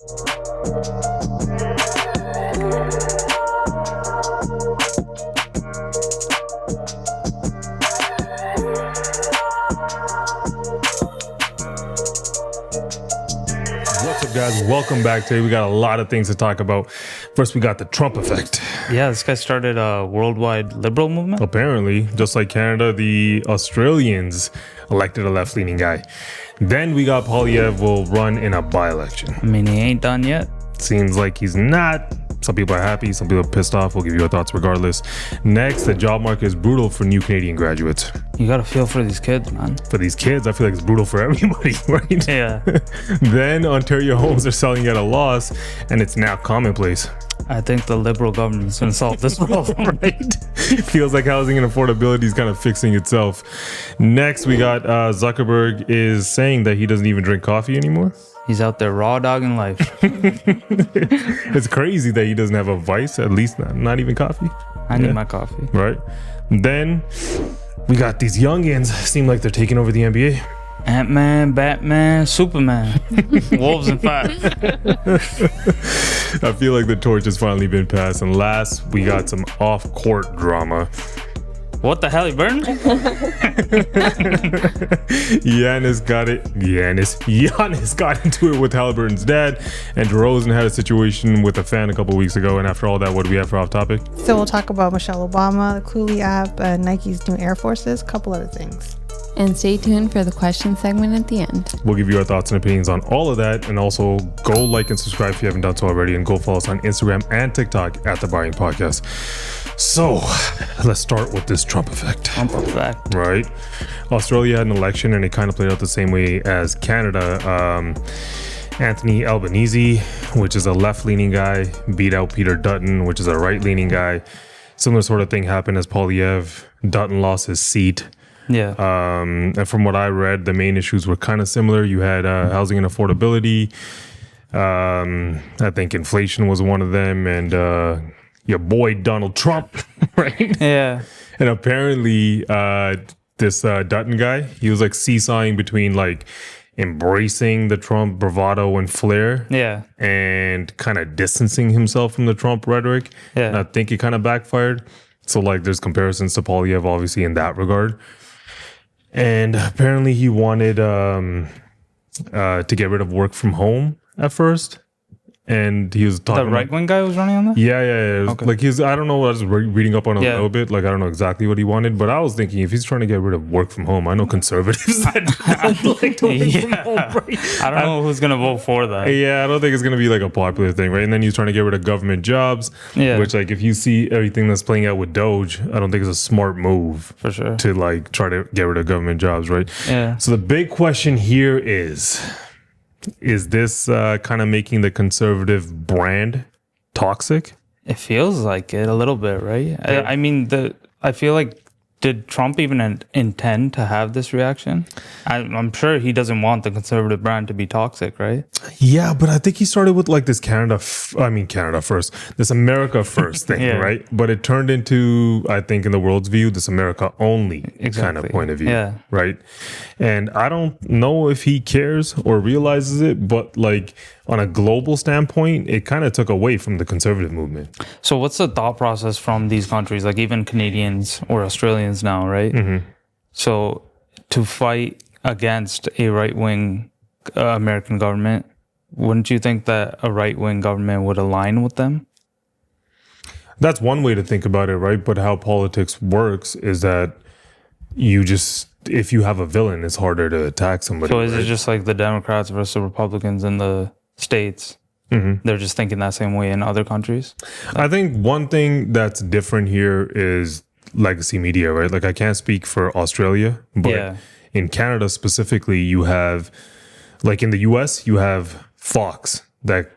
What's up, guys? Welcome back. Today we got a lot of things to talk about. First, we got the Trump effect. Yeah, this guy started a worldwide liberal movement. Apparently, just like Canada, the Australians elected a left-leaning guy. Then we got Poilievre will run in a by-election. I mean, he ain't done yet. Seems like he's not. Some people are happy, some people are pissed off. We'll give you our thoughts regardless. Next, the job market is brutal for new Canadian graduates. You gotta feel for these kids, man. For these kids, I feel like it's brutal for everybody, right? Yeah. Then Ontario homes are selling at a loss, and it's now commonplace. I think the Liberal government's gonna solve this problem. Right? Feels like housing and affordability is kind of fixing itself. Next, we got Zuckerberg is saying that he doesn't even drink coffee anymore. He's out there raw dogging life. It's crazy that he doesn't have a vice, at least not even coffee. I need my coffee. Right? Then we got these youngins, seem like they're taking over the NBA. Ant-Man, Batman, Superman, Wolves in 5. I feel like the torch has finally been passed. And last, we got some off-court drama. What the hell, he burned? Giannis got into it with Haliburton's dad, and DeRozan had a situation with a fan a couple weeks ago. And after all that, what do we have for off topic? So we'll talk about MichelleObama, the Cooley app, Nike's new Air Forces, a couple other things. And stay tuned for the question segment at the end. We'll give you our thoughts and opinions on all of that. And also go like and subscribe if you haven't done so already. And go follow us on Instagram and TikTok at TheBiringPodcast. So let's start with this Trump effect. Trump effect. Right. Australia had an election and it kind of played out the same way as Canada. Anthony Albanese, which is a left-leaning guy, beat out Peter Dutton, which is a right-leaning guy. Similar sort of thing happened as Poilievre. Dutton lost his seat. Yeah. And from what I read, the main issues were kind of similar. You had housing and affordability. I think inflation was one of them, and your boy Donald Trump, right? Yeah. And apparently, this Dutton guy, he was like seesawing between like embracing the Trump bravado and flair, Yeah. and kind of distancing himself from the Trump rhetoric. Yeah. And I think it kind of backfired. So like, there's comparisons to Poilievre, obviously, in that regard. And apparently he wanted to get rid of work from home at first. And he was talking The right-wing guy was running on that? Yeah. It was, Okay. like I don't know, I was reading up on it a Yeah. little bit. Like, I don't know exactly what he wanted, but I was thinking if he's trying to get rid of work from home, I know conservatives that don't like to work from home, right? I don't know who's going to vote for that. Yeah, I don't think it's going to be like a popular thing, right? And then he's trying to get rid of government jobs, which like if you see everything that's playing out with Doge, I don't think it's a smart move For sure. to like try to get rid of government jobs, right? Yeah. So the big question here is this kind of making the conservative brand toxic? It feels like it a little bit, right? I mean, I feel like, did Trump even intend to have this reaction? I'm sure he doesn't want the conservative brand to be toxic, right? Yeah, but I think he started with like this Canada first, this America first thing, Yeah. right? But it turned into, I think in the world's view, this America only kind of point of view, Yeah. right? And I don't know if he cares or realizes it, but like on a global standpoint, it kind of took away from the conservative movement. So what's the thought process from these countries, like even Canadians or Australians now, right? Mm-hmm. So to fight against a right-wing American government, wouldn't you think that a right-wing government would align with them? That's one way to think about it, right? But how politics works is that if you have a villain, it's harder to attack somebody. So is right? it just like the Democrats versus the Republicans in the States? Mm-hmm. They're just thinking that same way in other countries? I think one thing that's different here is legacy media, right? Like I can't speak for Australia, but in Canada specifically, you have, like in the US, you have Fox that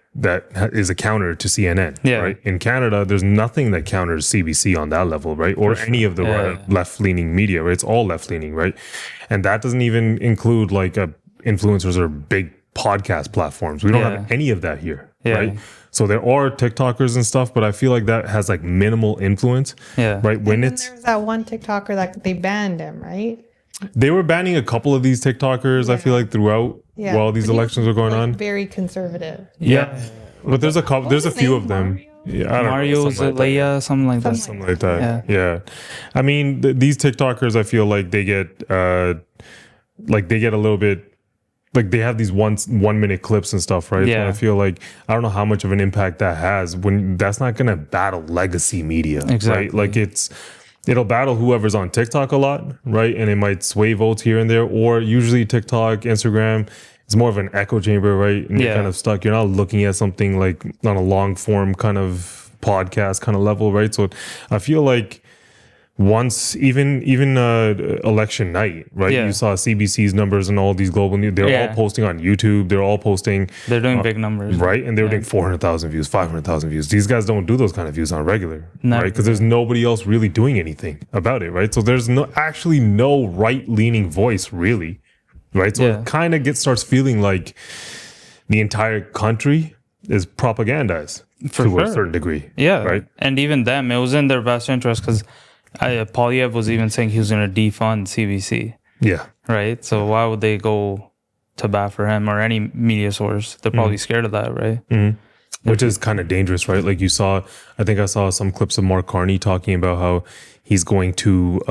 is a counter to CNN, right? In Canada, there's nothing that counters CBC on that level, right? Or any of the left-leaning media, right? It's all left-leaning, right? And that doesn't even include like influencers or big podcast platforms. We don't have any of that here, right? So there are TikTokers and stuff, but I feel like that has like minimal influence, right? When and there was that one TikToker that they banned him, right? They were banning a couple of these TikTokers, I feel like, throughout while these elections are going on. Very conservative. Yeah. But there's a couple. There's a few of them. Yeah, I don't Mario Zelaya, something like that. Something like that. Yeah. I mean, these TikTokers, I feel like they get a little bit. Like they have these 1 minute clips and stuff, right? Yeah. So I feel like I don't know how much of an impact that has when that's not going to battle legacy media, exactly. Right? Like it'll battle whoever's on TikTok a lot, right? And it might sway votes here and there, or usually TikTok, Instagram, it's more of an echo chamber, right? And you're kind of stuck. You're not looking at something like on a long form kind of podcast kind of level, right? So I feel like once even election night, right? You saw CBC's numbers and all these global news. They're all posting on YouTube. They're all posting. They're doing big numbers, right? And they were doing 400,000 views, 500,000 views. These guys don't do those kind of views on regular, right? Because there's nobody else really doing anything about it, right? So there's actually no right leaning voice, really, right? So it kind of starts feeling like the entire country is propagandized to a certain degree, right? And even them, it was in their best interest because Poilievre was even saying he was going to defund CBC. Yeah. Right? So why would they go to bat for him or any media source? They're probably scared of that, right? Mm-hmm. Which is kind of dangerous, right? Like I think I saw some clips of Mark Carney talking about how he's going to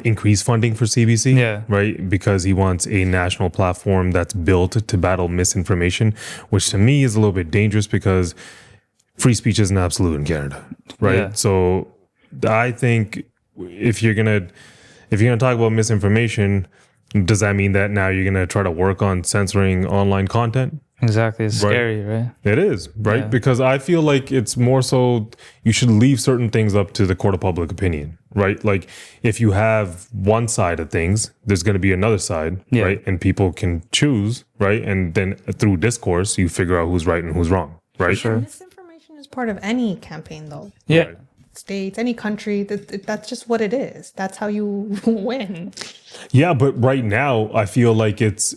increase funding for CBC, right? Because he wants a national platform that's built to battle misinformation, which to me is a little bit dangerous because free speech isn't absolute in Canada, right? Yeah. So I think if you're gonna talk about misinformation, does that mean that now you're gonna try to work on censoring online content? Exactly, it's scary, right? It is, right? Yeah. Because I feel like it's more so you should leave certain things up to the court of public opinion, right? Like if you have one side of things, there's going to be another side, right? And people can choose, right? And then through discourse, you figure out who's right and who's wrong, right? Sure. Is part of any campaign though. Yeah. States, any country, that's just what it is. That's how you win. Yeah, but right now I feel like it's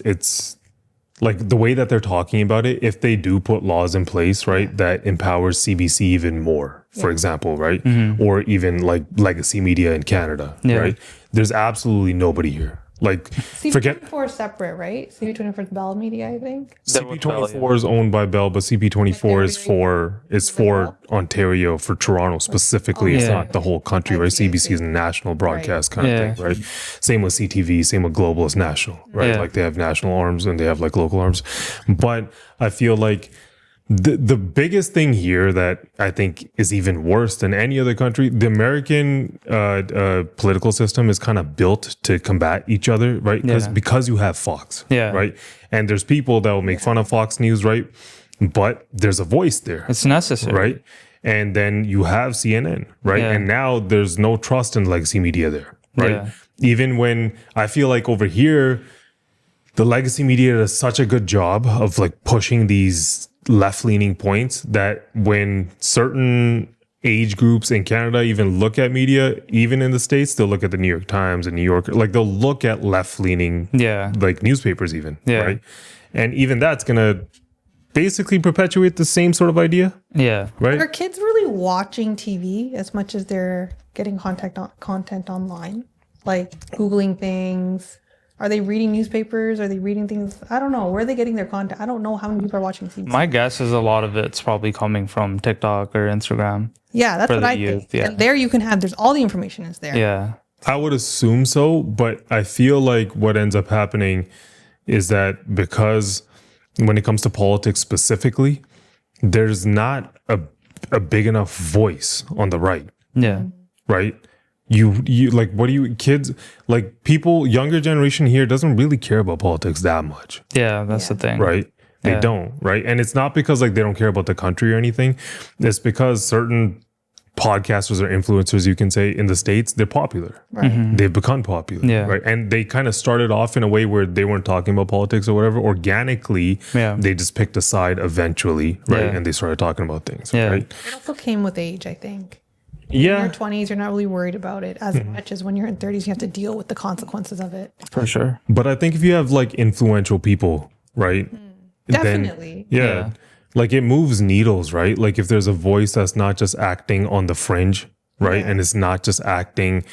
like the way that they're talking about it, if they do put laws in place, right, that empowers CBC even more, for example, right? Mm-hmm. Or even like legacy media in Canada, right? There's absolutely nobody here. Like, CP24 is separate, right? CP24 is Bell Media, I think. CP24 is owned by Bell, but CP24 is for Ontario, for Toronto specifically. It's not the whole country, right? CBC is a national broadcast kind of thing, right? Same with CTV, same with Global is national, right? Like they have national arms and they have like local arms. But I feel like the biggest thing here that I think is even worse than any other country, the American political system is kind of built to combat each other, right? Because you have Fox, right? And there's people that will make fun of Fox News, right? But there's a voice there. It's necessary. Right? And then you have CNN, right? And now there's no trust in legacy media there, right? Even when I feel like over here, the legacy media does such a good job of like pushing these left-leaning points that when certain age groups in Canada even look at media, even in the States, they'll look at the New York Times and New Yorker, like they'll look at left-leaning like newspapers even, right? And even that's gonna basically perpetuate the same sort of idea. Right? Are kids really watching TV as much as they're getting content online? Like Googling things? Are they reading newspapers? Are they reading things? I don't know. Where are they getting their content? I don't know how many people are watching TV. My guess is a lot of it's probably coming from TikTok or Instagram. Yeah, that's what I think. And there you can there's all the information is there. Yeah. I would assume so, but I feel like what ends up happening is that because when it comes to politics specifically, there's not a big enough voice on the right. Yeah. Right? You like, what do you, kids, like people, younger generation here doesn't really care about politics that much. Yeah, that's the thing. Right? They don't, right? And it's not because like they don't care about the country or anything. It's because certain podcasters or influencers, you can say, in the States, they're popular. Right. Mm-hmm. They've become popular. Right? And they kind of started off in a way where they weren't talking about politics or whatever. Organically, they just picked a side eventually, right? And they started talking about things, right? It also came with age, I think. In your 20s, you're not really worried about it as much as when you're in 30s, you have to deal with the consequences of it. For sure. But I think if you have like influential people, right? Definitely. Then, like it moves needles, right? Like if there's a voice that's not just acting on the fringe, right? And it's not just acting,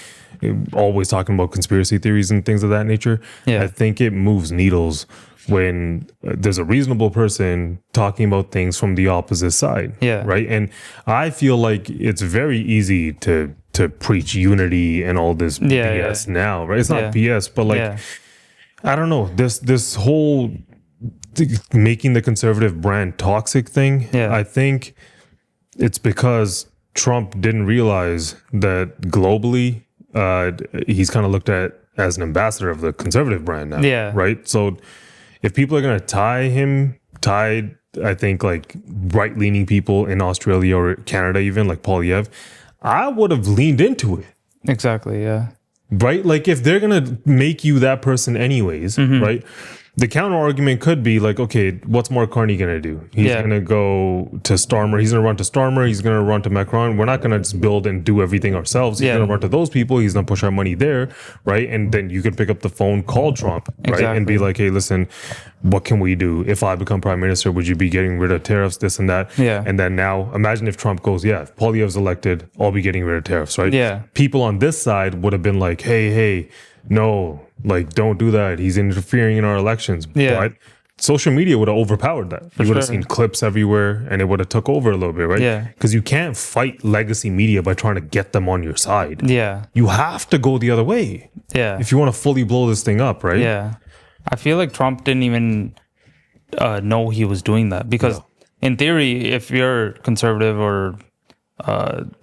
always talking about conspiracy theories and things of that nature. I think it moves needles when there's a reasonable person talking about things from the opposite side, right? And I feel like it's very easy to preach unity and all this BS now, right? It's not BS, but like, I don't know, this whole making the conservative brand toxic thing, I think it's because Trump didn't realize that globally, he's kind of looked at as an ambassador of the conservative brand now, right? So if people are going to tie, I think, like right-leaning people in Australia or Canada, even like Poilievre, I would have leaned into it. Exactly, Right? Like if they're going to make you that person anyways, right? The counter argument could be like, okay, what's Mark Carney going to do? He's going to go to Starmer. He's going to run to Starmer. He's going to run to Macron. We're not going to just build and do everything ourselves. He's going to run to those people. He's going to push our money there, right? And then you could pick up the phone, call Trump, right? And be like, hey, listen, what can we do? If I become prime minister, would you be getting rid of tariffs, this and that? And then now imagine if Trump goes, if Poilievre's elected, I'll be getting rid of tariffs, right? People on this side would have been like, hey, no, like, don't do that. He's interfering in our elections. But social media would have overpowered that. You would have seen clips everywhere and it would have took over a little bit, right? Because you can't fight legacy media by trying to get them on your side. You have to go the other way. If you want to fully blow this thing up, right? I feel like Trump didn't even know he was doing that because in theory, if you're conservative or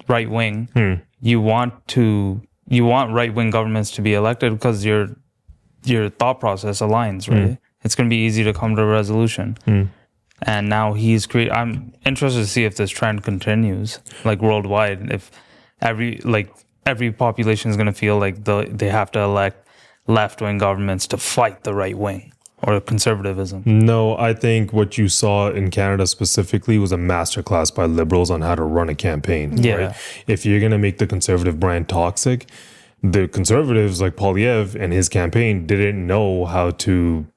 right-wing, you want right-wing governments to be elected because your thought process aligns, right? It's going to be easy to come to a resolution. And now I'm interested to see if this trend continues, like worldwide, if every population is going to feel like they have to elect left-wing governments to fight the right wing or conservatism. No, I think what you saw in Canada specifically was a masterclass by liberals on how to run a campaign. Right? If you're going to make the conservative brand toxic, the conservatives like Poilievre and his campaign didn't know how to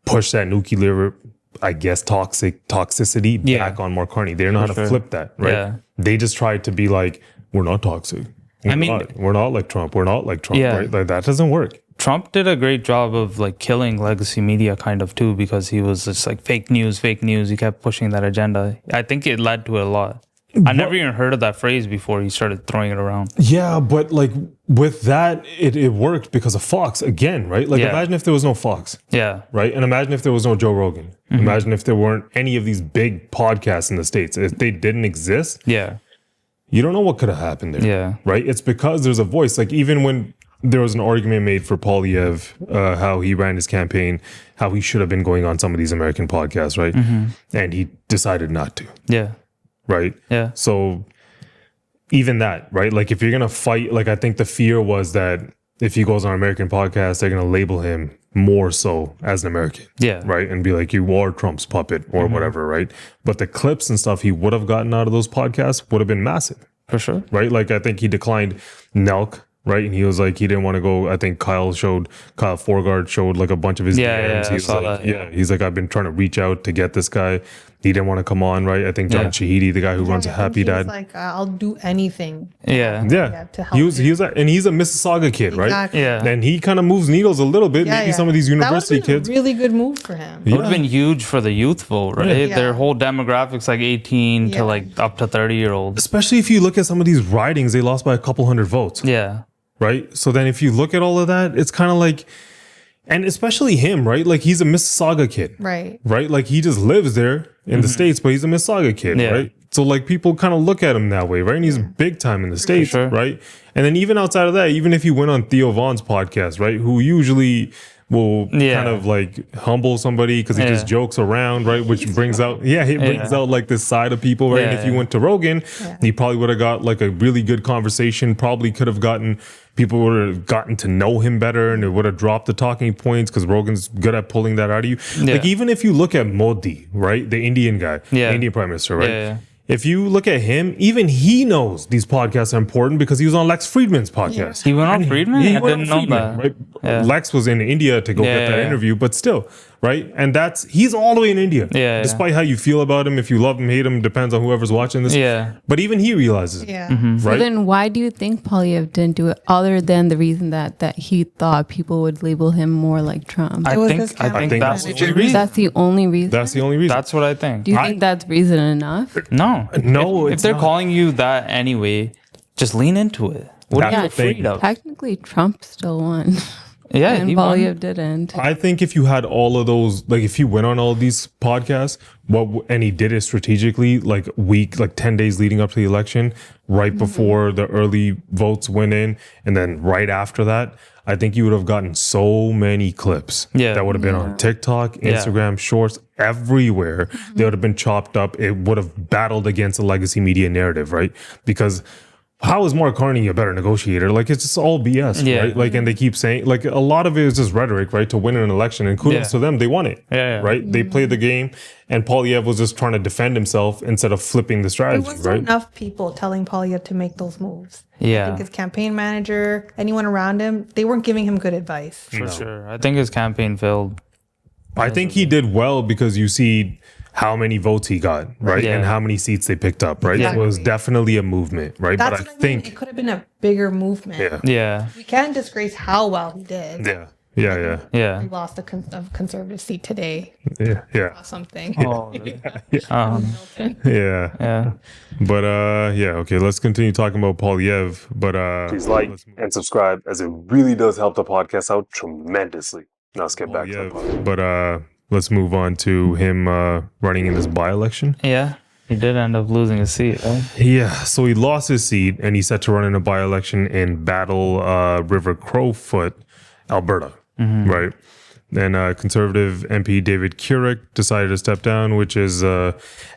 push that nuclear, I guess, toxicity back on Mark Carney. They didn't know how to flip that, right? They just tried to be like, we're not toxic. We're not like Trump. We're not like Trump, right? Like, that doesn't work. Trump did a great job of like killing legacy media kind of too, because he was just like fake news. He kept pushing that agenda. I think it led to it a lot. I never even heard of that phrase before he started throwing it around. Yeah, but like with that, it worked because of Fox again, right? Like imagine if there was no Fox. Right? And imagine if there was no Joe Rogan. Imagine if there weren't any of these big podcasts in the States. If they didn't exist, you don't know what could have happened there. Right? It's because there's a voice. Like even when there was an argument made for Poilievre, how he ran his campaign, how he should have been going on some of these American podcasts, right? And he decided not to. Right? So even that, right? Like if you're going to fight, like I think the fear was that if he goes on an American podcast, they're going to label him more so as an American. Right? And be like, you are Trump's puppet or whatever, right? But the clips and stuff he would have gotten out of those podcasts would have been massive. For sure. Right? Like I think he declined Nelk. Right. And he was like, he didn't want to go. I think Kyle Forgard showed like a bunch of his DMs. He was like, he's like, I've been trying to reach out to get this guy. He didn't want to come on. Right. I think John Shahidi, the guy who runs Happy Dad. Like, I'll do anything. To help he was and he's a Mississauga kid, right? And he kind of moves needles a little bit. Maybe some of these university kids. A really good move for him. It would have been huge for the youth vote, right? Their whole demographics like 18 to like up to 30-year-olds. Especially if you look at some of these ridings, they lost by a couple hundred votes. Right? So then if you look at all of that, it's kind of like, and especially him, right? Like he's a Mississauga kid. Right? Like he just lives there in the States, but he's a Mississauga kid, right? So like people kind of look at him that way, right? And he's big time in the States, right? And then even outside of that, even if he went on Theo Vaughn's podcast, right? Who usually will kind of like humble somebody because he just jokes around, right? Which brings out, brings out like this side of people, right? And if you went to Rogan, he probably would have got like a really good conversation, probably could have gotten, people would have gotten to know him better and it would have dropped the talking points because Rogan's good at pulling that out of you. Like even if you look at Modi, right? The Indian guy, the Indian prime minister, right? If you look at him, even he knows these podcasts are important because he was on Lex Friedman's podcast. He went on Friedman? I didn't know that. Right? Lex was in India to go get that interview, but still, right? And he's all the way in India. Yeah. Despite how you feel about him, if you love him, hate him, depends on whoever's watching this. Yeah. But even he realizes it. Yeah. Right? So then why do you think Poilievre didn't do it other than the reason that he thought people would label him more like Trump? I was think his that's campaign the manager. only reason. That's the only reason? That's the only reason. That's what I think. Do you think that's reason enough? No. No, If it's they're not. calling you that anyway, just lean into it. What are you That's the thing. afraid of? Technically, Trump still won. Yeah, And he won. Poilievre didn't. I think if you had all of those, like if he went on all these podcasts, and he did it strategically, like 10 days leading up to the election, right before the early votes went in, and then right after that, I think you would have gotten so many clips that would have been on TikTok, Instagram, Shorts, everywhere. They would have been chopped up. It would have battled against a legacy media narrative, right? Because how is Mark Carney a better negotiator? Like, it's just all BS, right? Like, and they keep saying, like, a lot of it is just rhetoric, right? To win an election, and kudos to them, they won it, right? They played the game, and Poilievre was just trying to defend himself instead of flipping the There strategy, wasn't right? enough people telling Poilievre to make those moves. I Yeah, think his campaign manager, anyone around him, they weren't giving him good advice. for sure. I think his campaign failed. I think he did well because you see how many votes he got, right? Yeah. And how many seats they picked up, right? So it was definitely a movement, right? That's but what I think, it could have been a bigger movement. Yeah, We can't disgrace how well he did. yeah. He lost a conservative seat today. Yeah. Something. Oh, Yeah. But okay, let's continue talking about Poilievre. But please like and subscribe, as it really does help the podcast out tremendously. Now let's get back to the podcast. But let's move on to him running in this by-election. Yeah, he did end up losing his seat, right? Yeah, so he lost his seat and he's set to run in a by-election in Battle River Crowfoot, Alberta, right? Then conservative MP David Keurig decided to step down, which is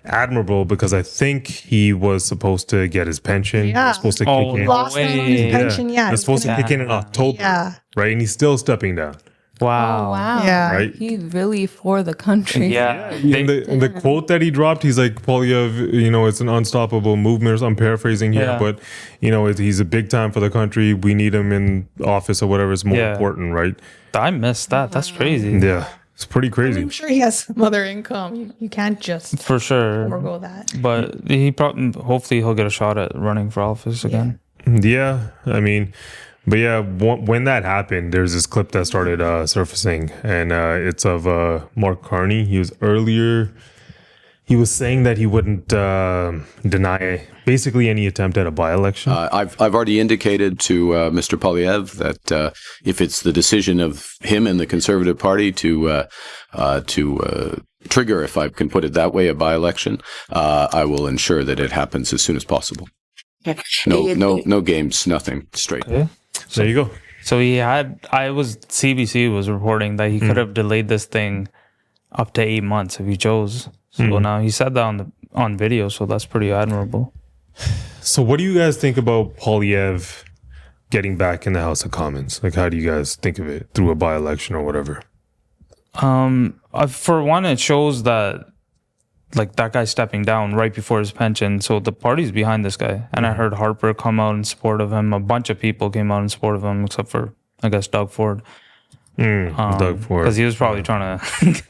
admirable because I think he was supposed to get his pension. Yeah. It's supposed to kick in. He lost out on his pension, It's supposed to kick in October, right? And he's still stepping down. Wow. Oh, wow. Yeah. Right. He's really for the country. Yeah. And the quote that he dropped, he's like, Poilievre, it's an unstoppable movement. I'm paraphrasing here, but, he's a big time for the country. We need him in office or whatever is more important, right? I missed that. That's crazy. Yeah. It's pretty crazy. I'm sure he has some other income. You can't just For sure. forego that. But hopefully he'll get a shot at running for office again. Yeah. I mean, but yeah, when that happened, there's this clip that started surfacing, and it's of Mark Carney. He was saying that he wouldn't deny basically any attempt at a by-election. I've already indicated to Mr. Poilievre that if it's the decision of him and the Conservative Party to trigger, if I can put it that way, a by-election, I will ensure that it happens as soon as possible. No games, nothing, straight. Okay. There you go. So CBC was reporting that he could have delayed this thing up to 8 months if he chose. So now he said that on video, so that's pretty admirable. So what do you guys think about Poilievre getting back in the House of Commons? Like, how do you guys think of it through a by-election or whatever? For one, it shows that like that guy stepping down right before his pension. So the party's behind this guy. And I heard Harper come out in support of him. A bunch of people came out in support of him, except for, I guess, Doug Ford. Doug Ford. Because he was probably trying to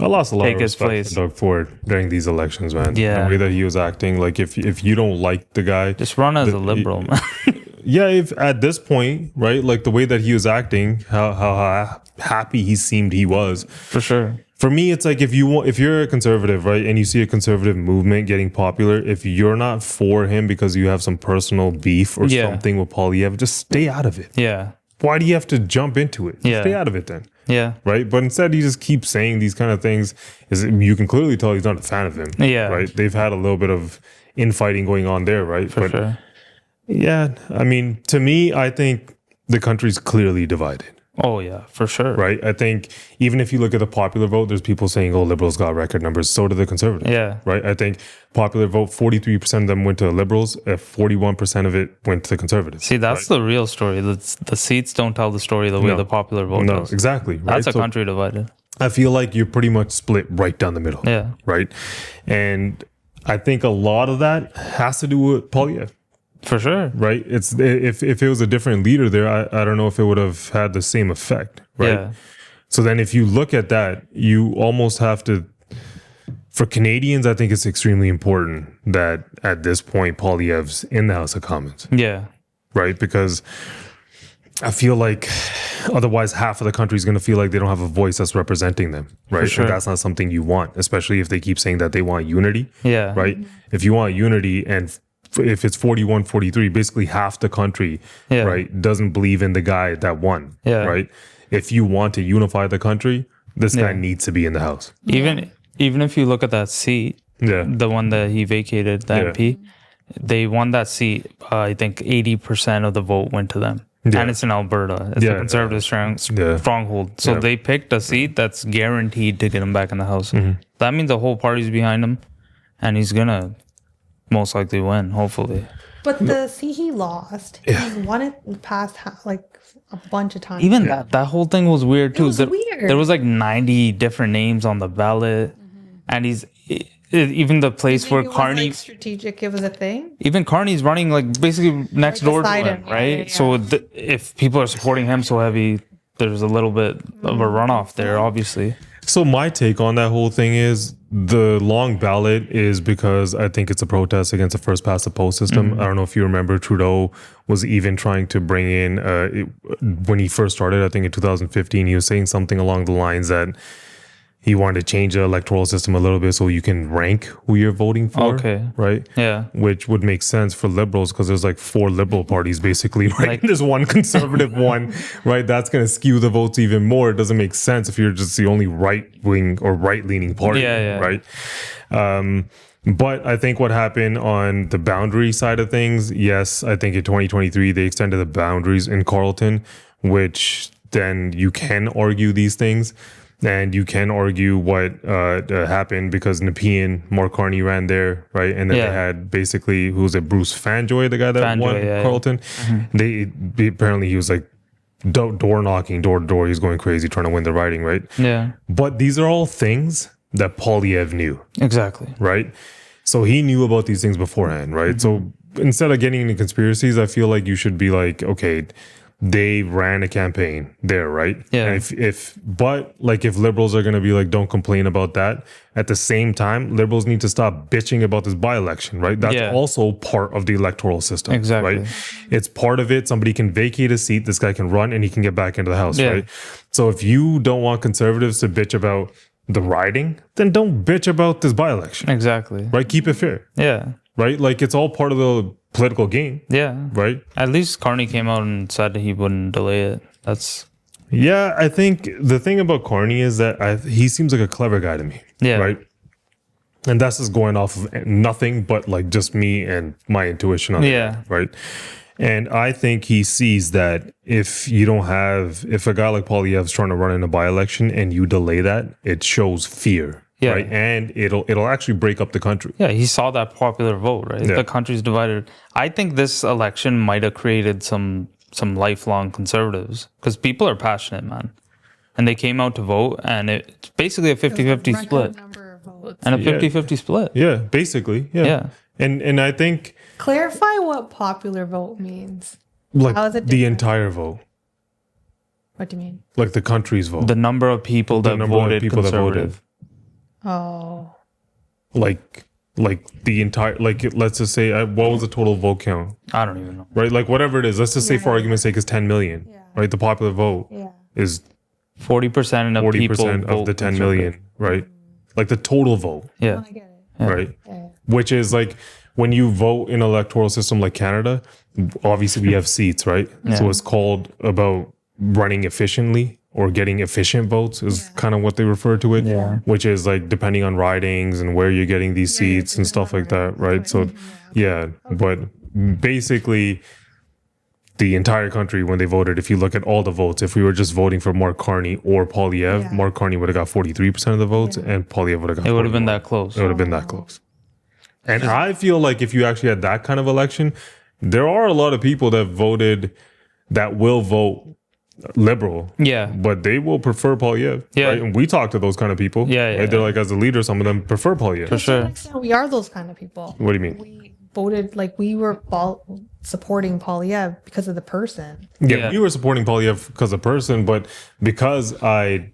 I lost a lot take of his respect place. for Doug Ford during these elections, man. Yeah. The way that he was acting, like if you don't like the guy, just run as a liberal, man. yeah, if at this point, right, like the way that he was acting, how happy he seemed he was. For sure. For me, it's like if you're a conservative, right, and you see a conservative movement getting popular, if you're not for him because you have some personal beef or something with Poilievre, just stay out of it. Yeah. Why do you have to jump into it? Yeah. Stay out of it then. Yeah. Right? But instead, he just keeps saying these kind of things. You can clearly tell he's not a fan of him. Yeah. Right? They've had a little bit of infighting going on there, right? For sure. Yeah. I mean, to me, I think the country's clearly divided. Oh, yeah, for sure. Right? I think even if you look at the popular vote, there's people saying, oh, liberals got record numbers. So do the conservatives. Yeah. Right? I think popular vote, 43% of them went to the liberals. 41% of it went to the conservatives. See, that's the real story. The seats don't tell the story the way the popular vote does. Exactly. Right? That's a country divided. I feel like you're pretty much split right down the middle. Yeah. Right? And I think a lot of that has to do with Poilievre. For sure. Right? It's if it was a different leader there, I don't know if it would have had the same effect. Right? Yeah. So then if you look at that, you almost have to, for Canadians, I think it's extremely important that at this point, Poilievre's in the House of Commons. Yeah. Right? Because I feel like otherwise half of the country is going to feel like they don't have a voice that's representing them, right? Sure. And that's not something you want, especially if they keep saying that they want unity, Yeah. right? If you want unity and if it's 41-43, basically half the country, right, doesn't believe in the guy that won, right? If you want to unify the country, this guy needs to be in the House. Even if you look at that seat, the one that he vacated, the MP, they won that seat. I think 80% of the vote went to them. Yeah. And it's in Alberta. It's a conservative stronghold. So they picked a seat that's guaranteed to get him back in the House. That means the whole party's behind him, and he's going to most likely win, hopefully. But the seat he lost, he's won it in the past like a bunch of times. Even that whole thing was weird too. It was weird. There was like 90 different names on the ballot, and he's even the place where Carney, like strategic, it was a thing. Even Carney's running like basically next door to him, right? Yeah. So if people are supporting him so heavy, there's a little bit of a runoff there, obviously. So my take on that whole thing is the long ballot is because I think it's a protest against the first past the post system. I don't know if you remember, Trudeau was even trying to bring in, when he first started, I think in 2015, he was saying something along the lines that he wanted to change the electoral system a little bit so you can rank who you're voting for. Okay. Right? Yeah. Which would make sense for liberals because there's like 4 liberal parties basically, right? Like, there's one conservative one, right? That's going to skew the votes even more. It doesn't make sense if you're just the only right-wing or right-leaning party, right? But I think what happened on the boundary side of things, yes, I think in 2023, they extended the boundaries in Carleton, which then you can argue these things. And you can argue what happened because Nepean, Mark Carney ran there, right? And then they had basically, who was it, Bruce Fanjoy, the guy that won Carleton? They apparently he was like door knocking, door to door. He was going crazy trying to win the riding, right? Yeah. But these are all things that Poilievre knew. Exactly. Right? So he knew about these things beforehand, right? So instead of getting into conspiracies, I feel like you should be like, okay, they ran a campaign there, right? Yeah. And if liberals are going to be like, don't complain about that. At the same time, liberals need to stop bitching about this by-election, right? That's also part of the electoral system. Exactly. Right? It's part of it. Somebody can vacate a seat. This guy can run and he can get back into the House, right? So if you don't want conservatives to bitch about the riding, then don't bitch about this by-election. Exactly. Right? Keep it fair. Yeah. Right? Like it's all part of the political game. Yeah. Right? At least Carney came out and said he wouldn't delay it. Yeah, I think the thing about Carney is that he seems like a clever guy to me. Yeah. Right? And that's just going off of nothing but like just me and my intuition on it. Right? And I think he sees that if a guy like Poilievre's trying to run in a by-election and you delay that, it shows fear. Yeah. Right. And it'll actually break up the country. Yeah, he saw that popular vote, right? Yeah. The country's divided. I think this election might have created some lifelong conservatives because people are passionate, man. And they came out to vote, and it's basically a 50-50 split. And a 50-50 split. Yeah, basically. Yeah. And I think... Clarify what popular vote means. Like how is it the entire vote. What do you mean? Like the country's vote. The number of people that voted conservative. Oh. Like the entire, like let's just say, what was the total vote count? I don't even know. Right? Like whatever it is, let's just say for argument's sake, it's 10 million. Yeah. Right? The popular vote is 40% of 40% of the 10 million. Right? Like the total vote. Yeah. I get it. Right? Yeah. Which is like when you vote in an electoral system like Canada, obviously we have seats, right? Yeah. So it's called about running efficiently. Or getting efficient votes is kind of what they refer to it, which is like depending on ridings and where you're getting these seats and stuff like that, right? So, but basically the entire country when they voted, if you look at all the votes, if we were just voting for Mark Carney or Poilievre, Mark Carney would have got 43% of the votes and Poilievre would have got 41%. It would have been that close. It would have been that close. And I feel like if you actually had that kind of election, there are a lot of people that voted that will vote liberal, but they will prefer Poilievre. Right? And we talk to those kind of people. Right? They're like, as a leader, some of them prefer Poilievre. For sure. We are those kind of people. What do you mean? We voted like we were supporting Poilievre because of the person. Yeah, we were supporting Poilievre because of the person, but because I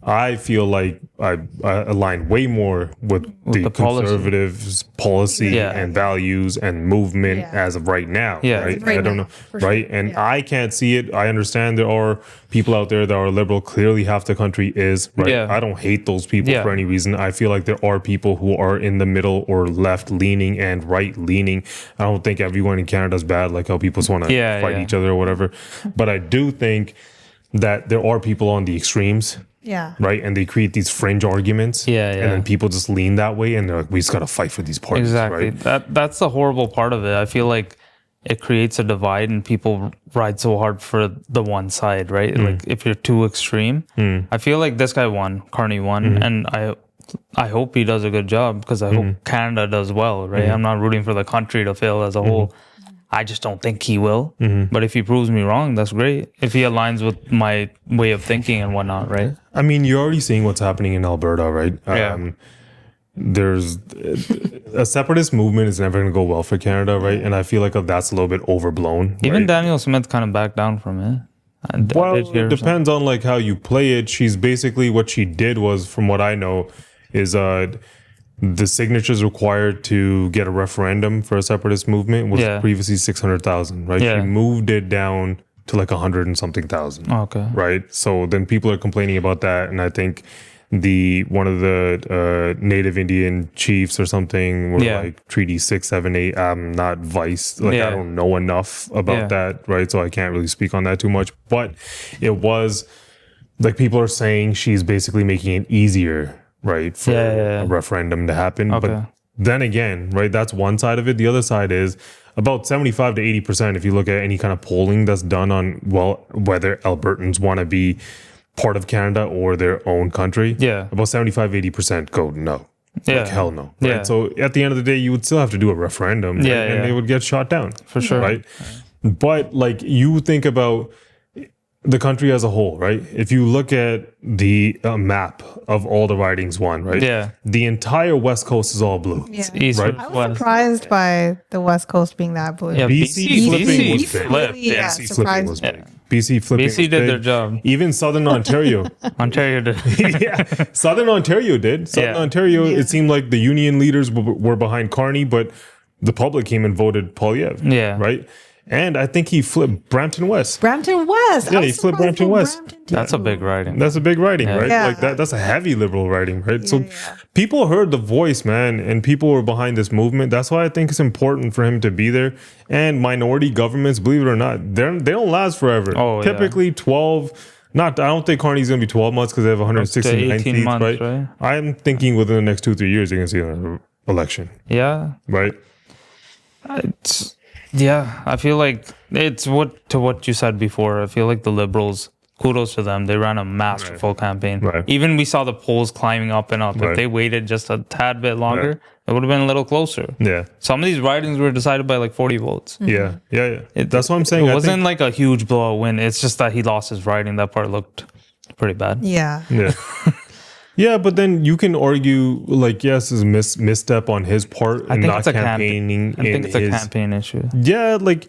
I feel like I align way more with the conservatives' policy and values and movement as of right now. Right? I don't know. Right. Sure. And I can't see it. I understand there are people out there that are liberal. Clearly half the country is. Right. Yeah. I don't hate those people for any reason. I feel like there are people who are in the middle or left leaning and right leaning. I don't think everyone in Canada is bad, like how people just want to fight each other or whatever. But I do think that there are people on the extremes. Yeah. Right. And they create these fringe arguments. Yeah. And then people just lean that way and they're like, we just got to fight for these parties. Exactly. Right? That's the horrible part of it. I feel like it creates a divide and people ride so hard for the one side, right? Like if you're too extreme. I feel like this guy won, Carney won. And I hope he does a good job because I hope Canada does well, right? I'm not rooting for the country to fail as a whole. I just don't think he will. But if he proves me wrong, that's great. If he aligns with my way of thinking and whatnot, right? I mean, you're already seeing what's happening in Alberta, right? There's a separatist movement is never going to go well for Canada, right? And I feel like that's a little bit overblown. Even Danielle Smith kind of backed down from it. Well, it depends on like how you play it. She's basically what she did was, from what I know, is the signatures required to get a referendum for a separatist movement was previously 600,000, right? She moved it down to like 100 and something thousand. Okay. Right. So then people are complaining about that. And I think one of the native Indian chiefs or something were like Treaty 6, 7, 8. I'm not vice. Like I don't know enough about that. Right. So I can't really speak on that too much. But it was like people are saying she's basically making it easier, right, for a referendum to happen. But then again, right, that's one side of it. The other side is about 75 to 80%, if you look at any kind of polling that's done on, well, whether Albertans want to be part of Canada or their own country, about 75, 80% go no. Like hell no. Right? So at the end of the day, you would still have to do a referendum and it would get shot down. For sure. Right? But like you think about the country as a whole, right? If you look at the map of all the ridings won, right? Yeah. The entire West Coast is all blue. Yeah. East, right? I was surprised by the West Coast being that blue. Yeah, BC flipping was big. BC flipping was big. BC flipping BC did their job. Even Southern Ontario. Ontario did. Southern Ontario did. Southern Ontario, it seemed like the union leaders were behind Carney, but the public came and voted Poilievre. Yeah. Right? And I think he flipped Brampton West. Brampton West. Yeah, he flipped Brampton West. That's a big riding. That's a big riding, right? Yeah. Like that's a heavy liberal riding, right? Yeah, so people heard the voice, man, and people were behind this movement. That's why I think it's important for him to be there. And minority governments, believe it or not, they don't last forever. Oh, typically 12. I don't think Carney's going to be 12 months because they have 169 seats, months, right? I'm thinking within the next 2-3 years you're going to see an election. Yeah. Right? Yeah, I feel like it's what you said before. I feel like the Liberals, kudos to them. They ran a masterful campaign. Right. Even we saw the polls climbing up and up. If they waited just a tad bit longer, it would have been a little closer. Yeah. Some of these ridings were decided by like 40 votes. Yeah. That's what I'm saying. It wasn't like a huge blowout win. It's just that he lost his riding. That part looked pretty bad. Yeah. Yeah, but then you can argue, like, yes, it's a misstep on his part and not campaigning. I think it's a campaign issue. Yeah, like,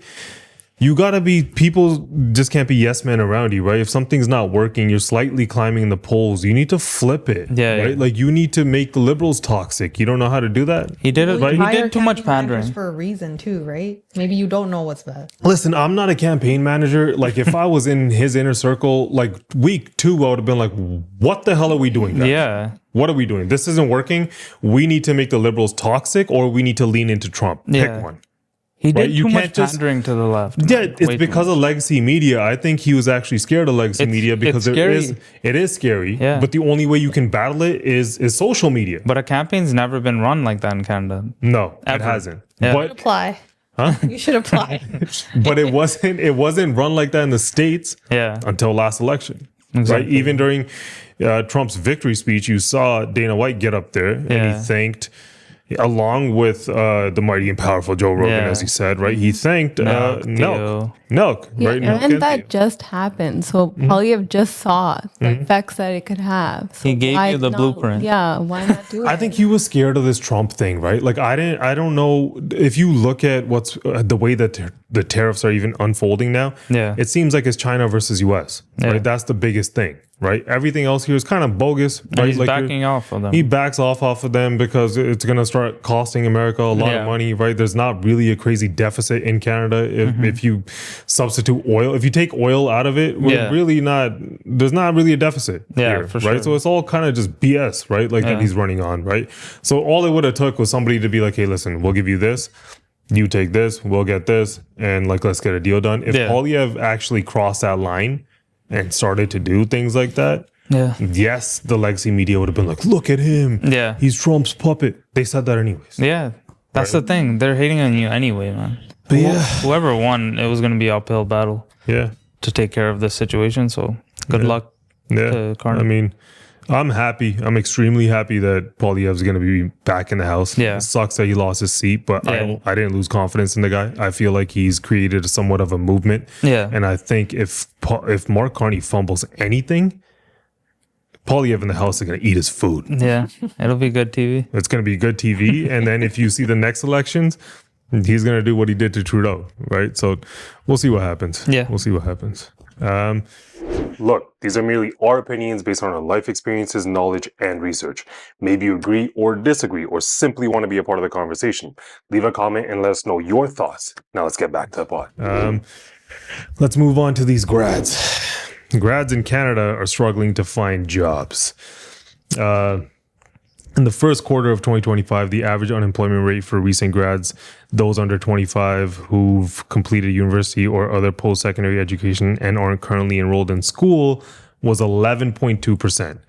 you gotta be, people just can't be yes men around you, right? If something's not working, you're slightly climbing in the polls, you need to flip it, right? Yeah. Like, you need to make the Liberals toxic. You don't know how to do that? He did it, right? He did too much pandering. For a reason, too, right? Maybe you don't know what's best. Listen, I'm not a campaign manager. Like, if I was in his inner circle, like, week 2, I would have been like, what the hell are we doing, guys? Yeah. What are we doing? This isn't working. We need to make the Liberals toxic, or we need to lean into Trump. Pick one. He did too much pandering to the left. Yeah, it's because of legacy media. I think he was actually scared of legacy media because it is scary. Yeah. But the only way you can battle it is social media. But a campaign's never been run like that in Canada. No, it hasn't. Yeah. You should apply. Huh? You should apply. But it wasn't run like that in the States until last election. Exactly. Right? Even during Trump's victory speech, you saw Dana White get up there and he thanked, along with the mighty and powerful Joe Rogan, as he said, right? He thanked Nelk, right? And that just happened. So Poilievre just saw the effects that it could have. So he gave you the blueprint. Yeah, why not do it? I think he was scared of this Trump thing, right? Like, I don't know if you look at what's the way that the tariffs are even unfolding now. Yeah, it seems like it's China versus US, right? That's the biggest thing. right? Everything else here is kind of bogus. Right? He's backing off of them. He backs off of them because it's going to start costing America a lot of money, right? There's not really a crazy deficit in Canada if you substitute oil. If you take oil out of it, there's not really a deficit here, for right? sure. So it's all kind of just BS, right? Like that he's running on, right? So all it would have took was somebody to be like, hey, listen, we'll give you this. You take this, we'll get this, and like, let's get a deal done. If Poilievre actually crossed that line and started to do things like that, yes, the legacy media would have been like, look at him. Yeah. He's Trump's puppet. They said that anyways. Yeah. That's the thing. They're hating on you anyway, man. But whoever won, it was going to be an uphill battle. Yeah. To take care of this situation. So good luck to Carney. I mean, I'm happy. I'm extremely happy that Poilievre is going to be back in the House. Yeah. It sucks that he lost his seat, but I didn't lose confidence in the guy. I feel like he's created somewhat of a movement. Yeah. And I think if Mark Carney fumbles anything, Poilievre in the House is going to eat his food. Yeah. It'll be good TV. It's going to be good TV. And then if you see the next elections, he's going to do what he did to Trudeau, right? So we'll see what happens. Yeah. We'll see what happens. Look, these are merely our opinions based on our life experiences, knowledge, and research. Maybe you agree or disagree or simply want to be a part of the conversation. Leave a comment and let us know your thoughts. Now let's get back to the pod. Let's move on to these grads. Grads in Canada are struggling to find jobs. In the first quarter of 2025, the average unemployment rate for recent grads, those under 25 who've completed university or other post-secondary education and aren't currently enrolled in school, was 11.2%.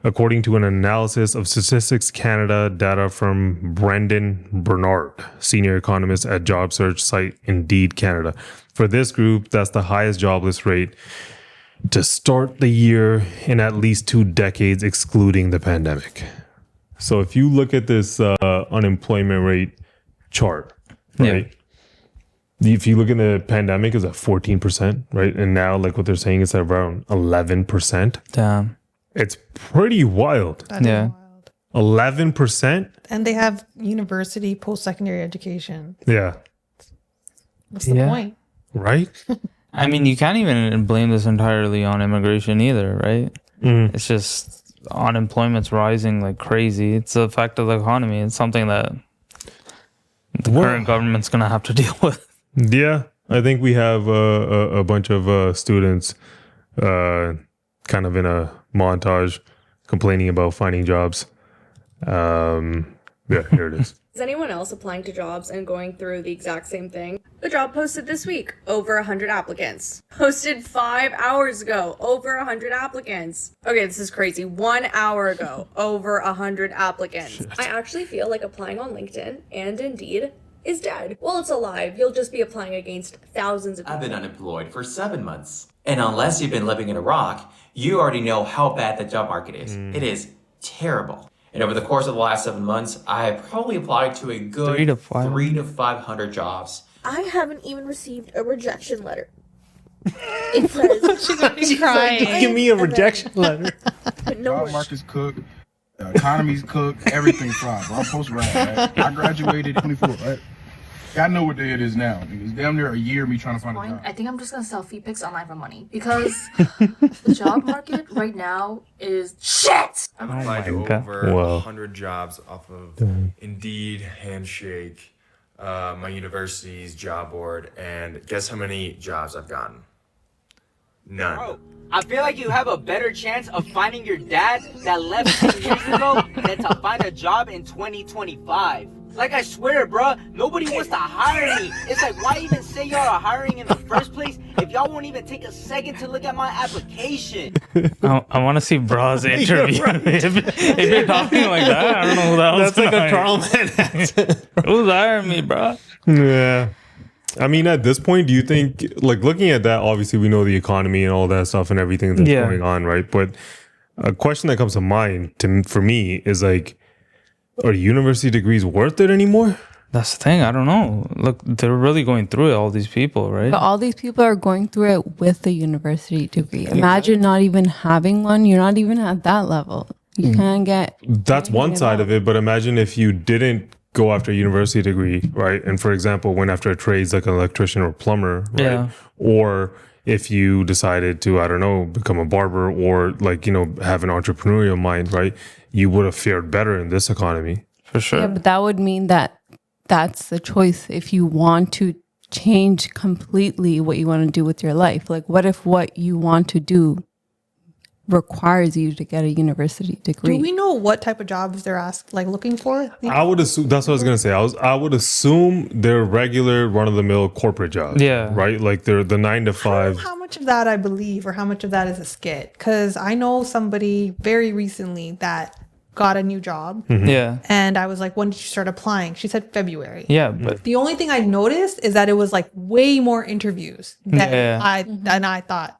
According to an analysis of Statistics Canada data from Brendan Bernard, senior economist at job search site Indeed Canada. For this group, that's the highest jobless rate to start the year in at least 2 decades, excluding the pandemic. So if you look at this unemployment rate chart, right? Yeah. If you look at the pandemic, it's at 14%, right? And now, like what they're saying, it's at around 11%. Damn. It's pretty wild. That is wild. 11%? And they have university, post-secondary education. Yeah. What's the point? Right? I mean, you can't even blame this entirely on immigration either, right? It's just unemployment's rising like crazy. It's the effect of the economy. It's something that the current government's going to have to deal with. Yeah, I think we have a bunch of students kind of in a montage complaining about finding jobs. Yeah, here it is. Is anyone else applying to jobs and going through the exact same thing? The job posted this week, over 100 applicants. Posted 5 hours ago, over 100 applicants. Okay, this is crazy. 1 hour ago, over 100 applicants. Shit. I actually feel like applying on LinkedIn and Indeed is dead. Well, it's alive. You'll just be applying against thousands of people. I've been unemployed for 7 months. And unless you've been living in Iraq, you already know how bad the job market is. It is terrible. And over the course of the last 7 months, I have probably applied to a good 300 to 500 jobs. I haven't even received a rejection letter. It says, she's crying. Like, give me a rejection letter. Job market's cooked, the economy's cooked, everything's fried. I'm post grad, right? I graduated 24, right? I know what day it is now. It's damn near a year of me trying to find a job. I think I'm just gonna sell feet pics online for money because the job market right now is shit. I've applied to over 100 jobs off of Indeed, Handshake, my university's job board, and guess how many jobs I've gotten? None. Bro, I feel like you have a better chance of finding your dad that left 10 years ago than to find a job in 2025. Like, I swear, bro, nobody wants to hire me. It's like, why even say y'all are hiring in the first place if y'all won't even take a second to look at my application? I want to see Bra's interview. Right. if you're talking like that, I don't know who that was. That's like a Carl Man. Who's hiring me, bro? Yeah. I mean, at this point, do you think, like, looking at that, obviously we know the economy and all that stuff and everything that's going on, right? But a question that comes to mind for me is like, are university degrees worth it anymore? That's the thing. I don't know. Look, they're really going through it, all these people, right? But all these people are going through it with a university degree. Imagine not even having one. You're not even at that level. You can't get... That's one side of it. But imagine if you didn't go after a university degree, right? And for example, went after a trades like an electrician or plumber, right? Yeah. Or if you decided to, I don't know, become a barber or like, have an entrepreneurial mind, right? You would have fared better in this economy. For sure. Yeah, but that would mean that that's the choice if you want to change completely what you want to do with your life. Like, what if what you want to do requires you to get a university degree? Do we know what type of jobs they're looking for? I would assume, that's what I was going to say. I would assume they're regular run-of-the-mill corporate jobs. Yeah. Right? Like they're the 9 to 5. How much of that I believe or how much of that is a skit? Because I know somebody very recently that got a new job. Yeah. And I was like, when did you start applying? She said February. Yeah. But the only thing I noticed is that it was like way more interviews than I thought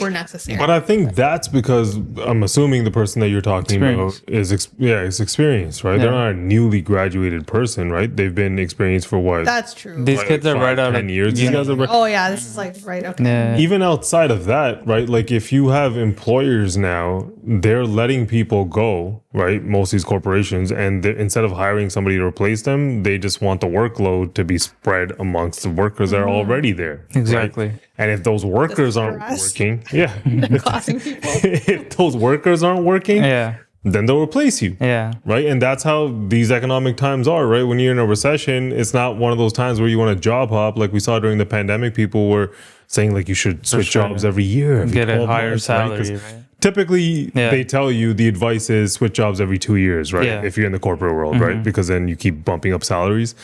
were necessary. But I think that's because I'm assuming the person that you're talking about is experienced, right? Yeah. They're not a newly graduated person, right? They've been experienced for what? That's true. These kids are right out of 10 years. These guys are Oh yeah, this is like right okay. Yeah. Even outside of that, right? Like if you have employers now, they're letting people go, right? Most of these corporations, and instead of hiring somebody to replace them, they just want the workload to be spread amongst the workers that are already there. Exactly. Right? And if those workers aren't working, if those workers aren't working, then they'll replace you. Yeah. Right. And that's how these economic times are, right? When you're in a recession, it's not one of those times where you want to job hop. Like we saw during the pandemic, people were saying like you should switch jobs every year. Get a higher months, salary, right? Typically, they tell you the advice is switch jobs every 2 years, right? Yeah. If you're in the corporate world, right? Because then you keep bumping up salaries.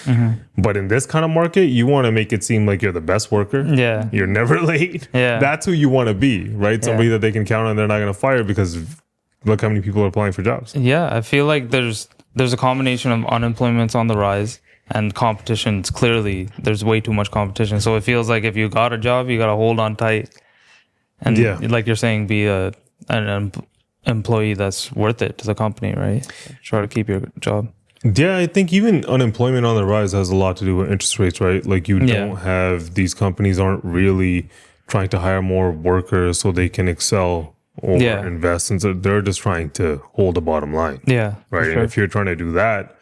But in this kind of market, you want to make it seem like you're the best worker. Yeah. You're never late. Yeah. That's who you want to be, right? Somebody that they can count on, they're not going to fire because look how many people are applying for jobs. Yeah. I feel like there's a combination of unemployment's on the rise and competition's clearly, there's way too much competition. So it feels like if you got a job, you got to hold on tight. And like you're saying, be an employee that's worth it to the company, right? Try to keep your job. Yeah, I think even unemployment on the rise has a lot to do with interest rates, right? Like you don't have, these companies aren't really trying to hire more workers so they can excel or invest. And so they're just trying to hold the bottom line. Yeah. Right. Sure. And if you're trying to do that,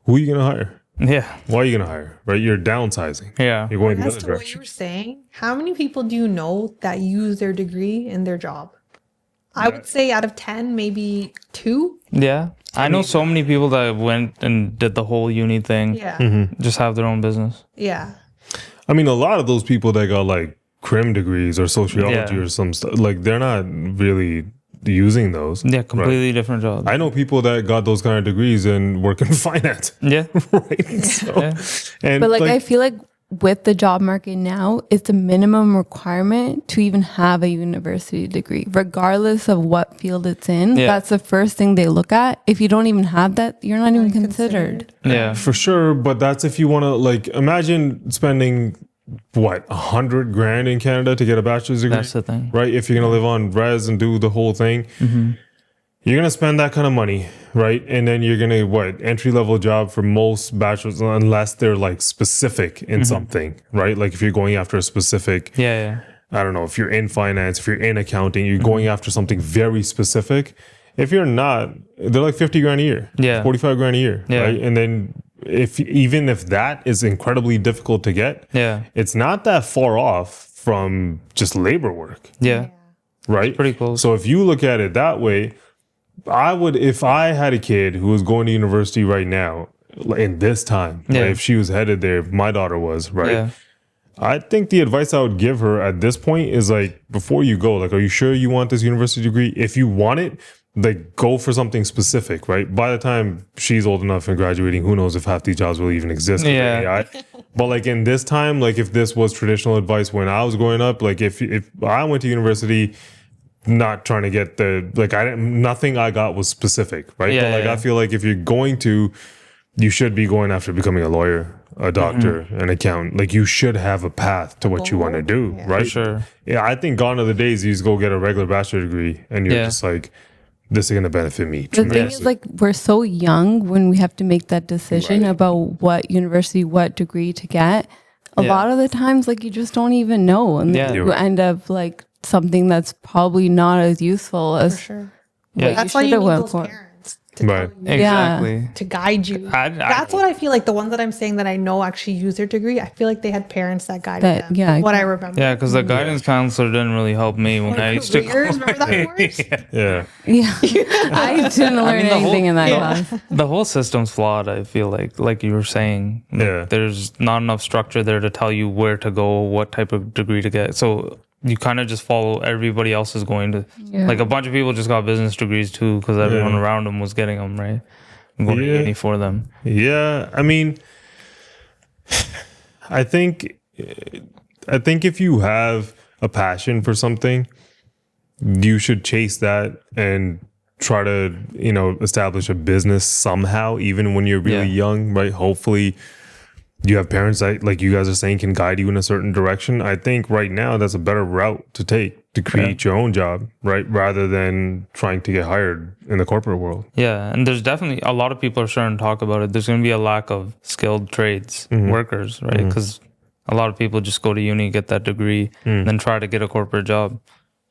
who are you going to hire? Yeah. Why are you going to hire? Right? You're downsizing. Yeah. You're going the As other to what direction. you were saying, how many people do you know that use their degree in their job? I would say out of 10, maybe 2. Yeah. I know so many people that went and did the whole uni thing. Yeah. Just have their own business. Yeah. I mean, a lot of those people that got like crim degrees or sociology or some stuff, like they're not really using those. Yeah, completely different jobs. I know people that got those kind of degrees and work in finance. Yeah. Right. So, and but like I feel like with the job market now, it's a minimum requirement to even have a university degree, regardless of what field it's in. Yeah. That's the first thing they look at. If you don't even have that, you're not even considered. Yeah. For sure. But that's if you want to, like, imagine spending what, $100,000 in Canada to get a bachelor's degree? That's the thing. Right? If you're going to live on res and do the whole thing, you're going to spend that kind of money, right? And then you're going to, entry-level job for most bachelors, unless they're like specific in something, right? Like if you're going after a specific, I don't know, if you're in finance, if you're in accounting, you're going after something very specific. If you're not, they're like $50,000 a year, $45,000 a year, right? And then even if that is incredibly difficult to get, it's not that far off from just labor work. Right? It's pretty close. So if you look at it that way, I would, if I had a kid who was going to university right now in this time, right, if she was headed there, if my daughter was, right? I think the advice I would give her at this point is like, before you go, like, are you sure you want this university degree? If you want it, like, go for something specific, right? By the time she's old enough and graduating, who knows if half these jobs will even exist with AI. But like in this time, like if this was traditional advice when I was growing up, like if I went to university not trying to get nothing I got was specific, right? But like I feel like if you're going to, you should be going after becoming a lawyer, a doctor, an accountant. Like you should have a path to what you want to do, right? For sure. Yeah, I think gone are the days you just go get a regular bachelor degree and you're just like, this is going to benefit me The thing is, like, we're so young when we have to make that decision about what university, what degree to get. A lot of the times, like, you just don't even know. And you end up, like, something that's probably not as useful as For sure. what That's you why should you have need went those for. parents. to tell you, exactly, to guide you. That's what I feel like. The ones that I'm saying that I know actually use their degree, I feel like they had parents that guided them. Yeah, what I remember. Yeah, because the guidance counselor didn't really help me when I used to. Remember that course? Yeah. I didn't learn anything in that class. The whole system's flawed. I feel like you were saying. There's not enough structure there to tell you where to go, what type of degree to get. So you kind of just follow everybody else is going to. Like a bunch of people just got business degrees too because everyone around them was getting them, right? Going to uni for them. Yeah, I mean, I think if you have a passion for something, you should chase that and try to, establish a business somehow, even when you're really young, right? Hopefully you have parents that, like you guys are saying, can guide you in a certain direction. I think right now that's a better route to take to create your own job, right? Rather than trying to get hired in the corporate world. Yeah. And there's definitely a lot of people are starting to talk about it. There's going to be a lack of skilled trades workers, right? Because a lot of people just go to uni, get that degree, then try to get a corporate job.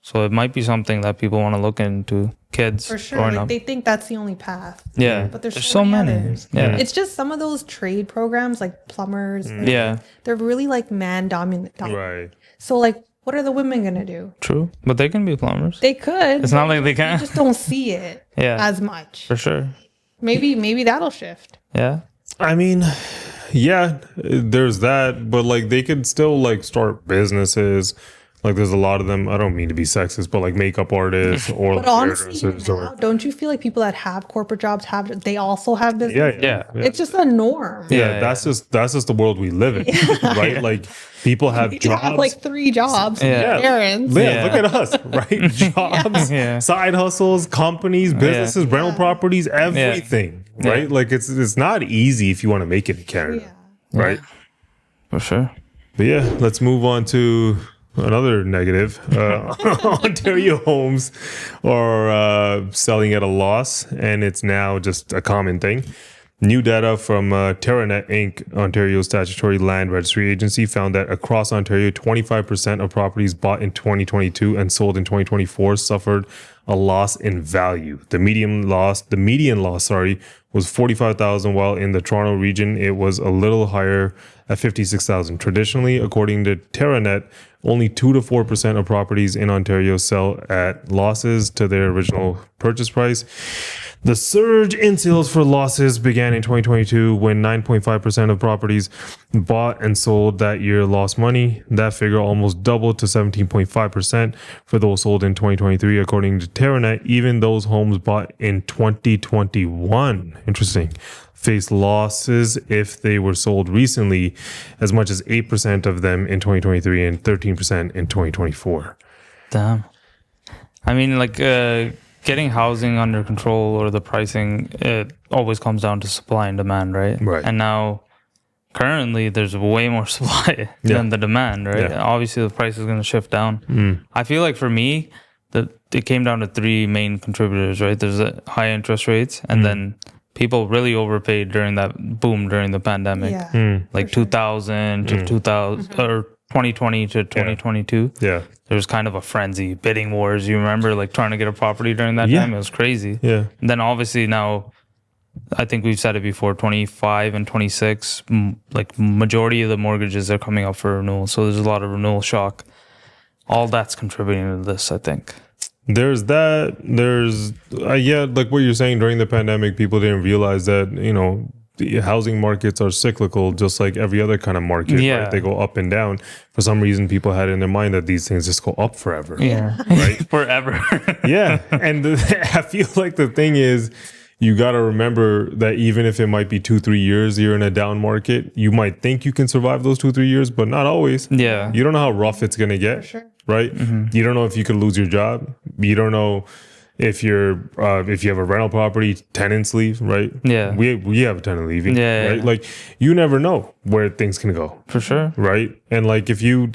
So it might be something that people want to look into. Kids for sure, like they think that's the only path. Yeah, but there's so many. Others. Yeah, it's just some of those trade programs, like plumbers. They're really like man dominant. Right. So like, what are the women gonna do? True, but they can be plumbers. They could. It's not like they can't. They just don't see it. As much. For sure. Maybe that'll shift. Yeah. I mean, yeah, there's that, but like they could still like start businesses. Like there's a lot of them. I don't mean to be sexist, but like makeup artists or but honestly, now, don't you feel like people that have corporate jobs they also have business? Yeah. It's just a norm. Yeah, that's just the world we live in, right? Like people have jobs. Have like 3 jobs. Parents. Yeah, look at us, right? Jobs, side hustles, companies, businesses, rental properties, everything, right? Like it's not easy if you want to make it in Canada, right? For sure. But yeah, let's move on to another negative. Ontario homes are selling at a loss, and it's now just a common thing. New data from TerraNet Inc., Ontario's statutory land registry agency, found that across Ontario, 25% of properties bought in 2022 and sold in 2024 suffered a loss in value. The median loss, was $45,000, while in the Toronto region, it was a little higher at $56,000. Traditionally, according to TerraNet, only 2 to 4% of properties in Ontario sell at losses to their original purchase price. The surge in sales for losses began in 2022 when 9.5% of properties bought and sold that year lost money. That figure almost doubled to 17.5% for those sold in 2023, according to TerraNet. Even those homes bought in 2021, faced losses if they were sold recently, as much as 8% of them in 2023 and 13% in 2024. Damn. I mean, like, getting housing under control or the pricing, it always comes down to supply and demand, right? Right. And now, currently, there's way more supply than the demand, right? Yeah. Obviously, the price is going to shift down. I feel like for me, it came down to 3 main contributors, right? There's high interest rates, and then people really overpaid during that boom during the pandemic, like 2000 to 2000 or 2020 to 2022. Yeah. There was kind of a frenzy, bidding wars. You remember, like trying to get a property during that time? It was crazy. Yeah. And then obviously now, I think we've said it before, 25 and 26, like majority of the mortgages are coming up for renewal. So there's a lot of renewal shock. All that's contributing to this, I think. There's that. There's, like what you're saying, during the pandemic, people didn't realize that, the housing markets are cyclical, just like every other kind of market. Yeah. Right? They go up and down. For some reason, people had in their mind that these things just go up forever. Yeah. Right? Forever. Yeah. And I feel like the thing is, you got to remember that even if it might be 2-3 years, you're in a down market, you might think you can survive those 2-3 years, but not always. Yeah. You don't know how rough it's going to get. For sure. Right? You don't know if you could lose your job. You don't know if you have a rental property, tenants leave, right? Yeah. We have a tenant leaving. Yeah, right? yeah. Like, you never know where things can go. For sure. Right? And like if you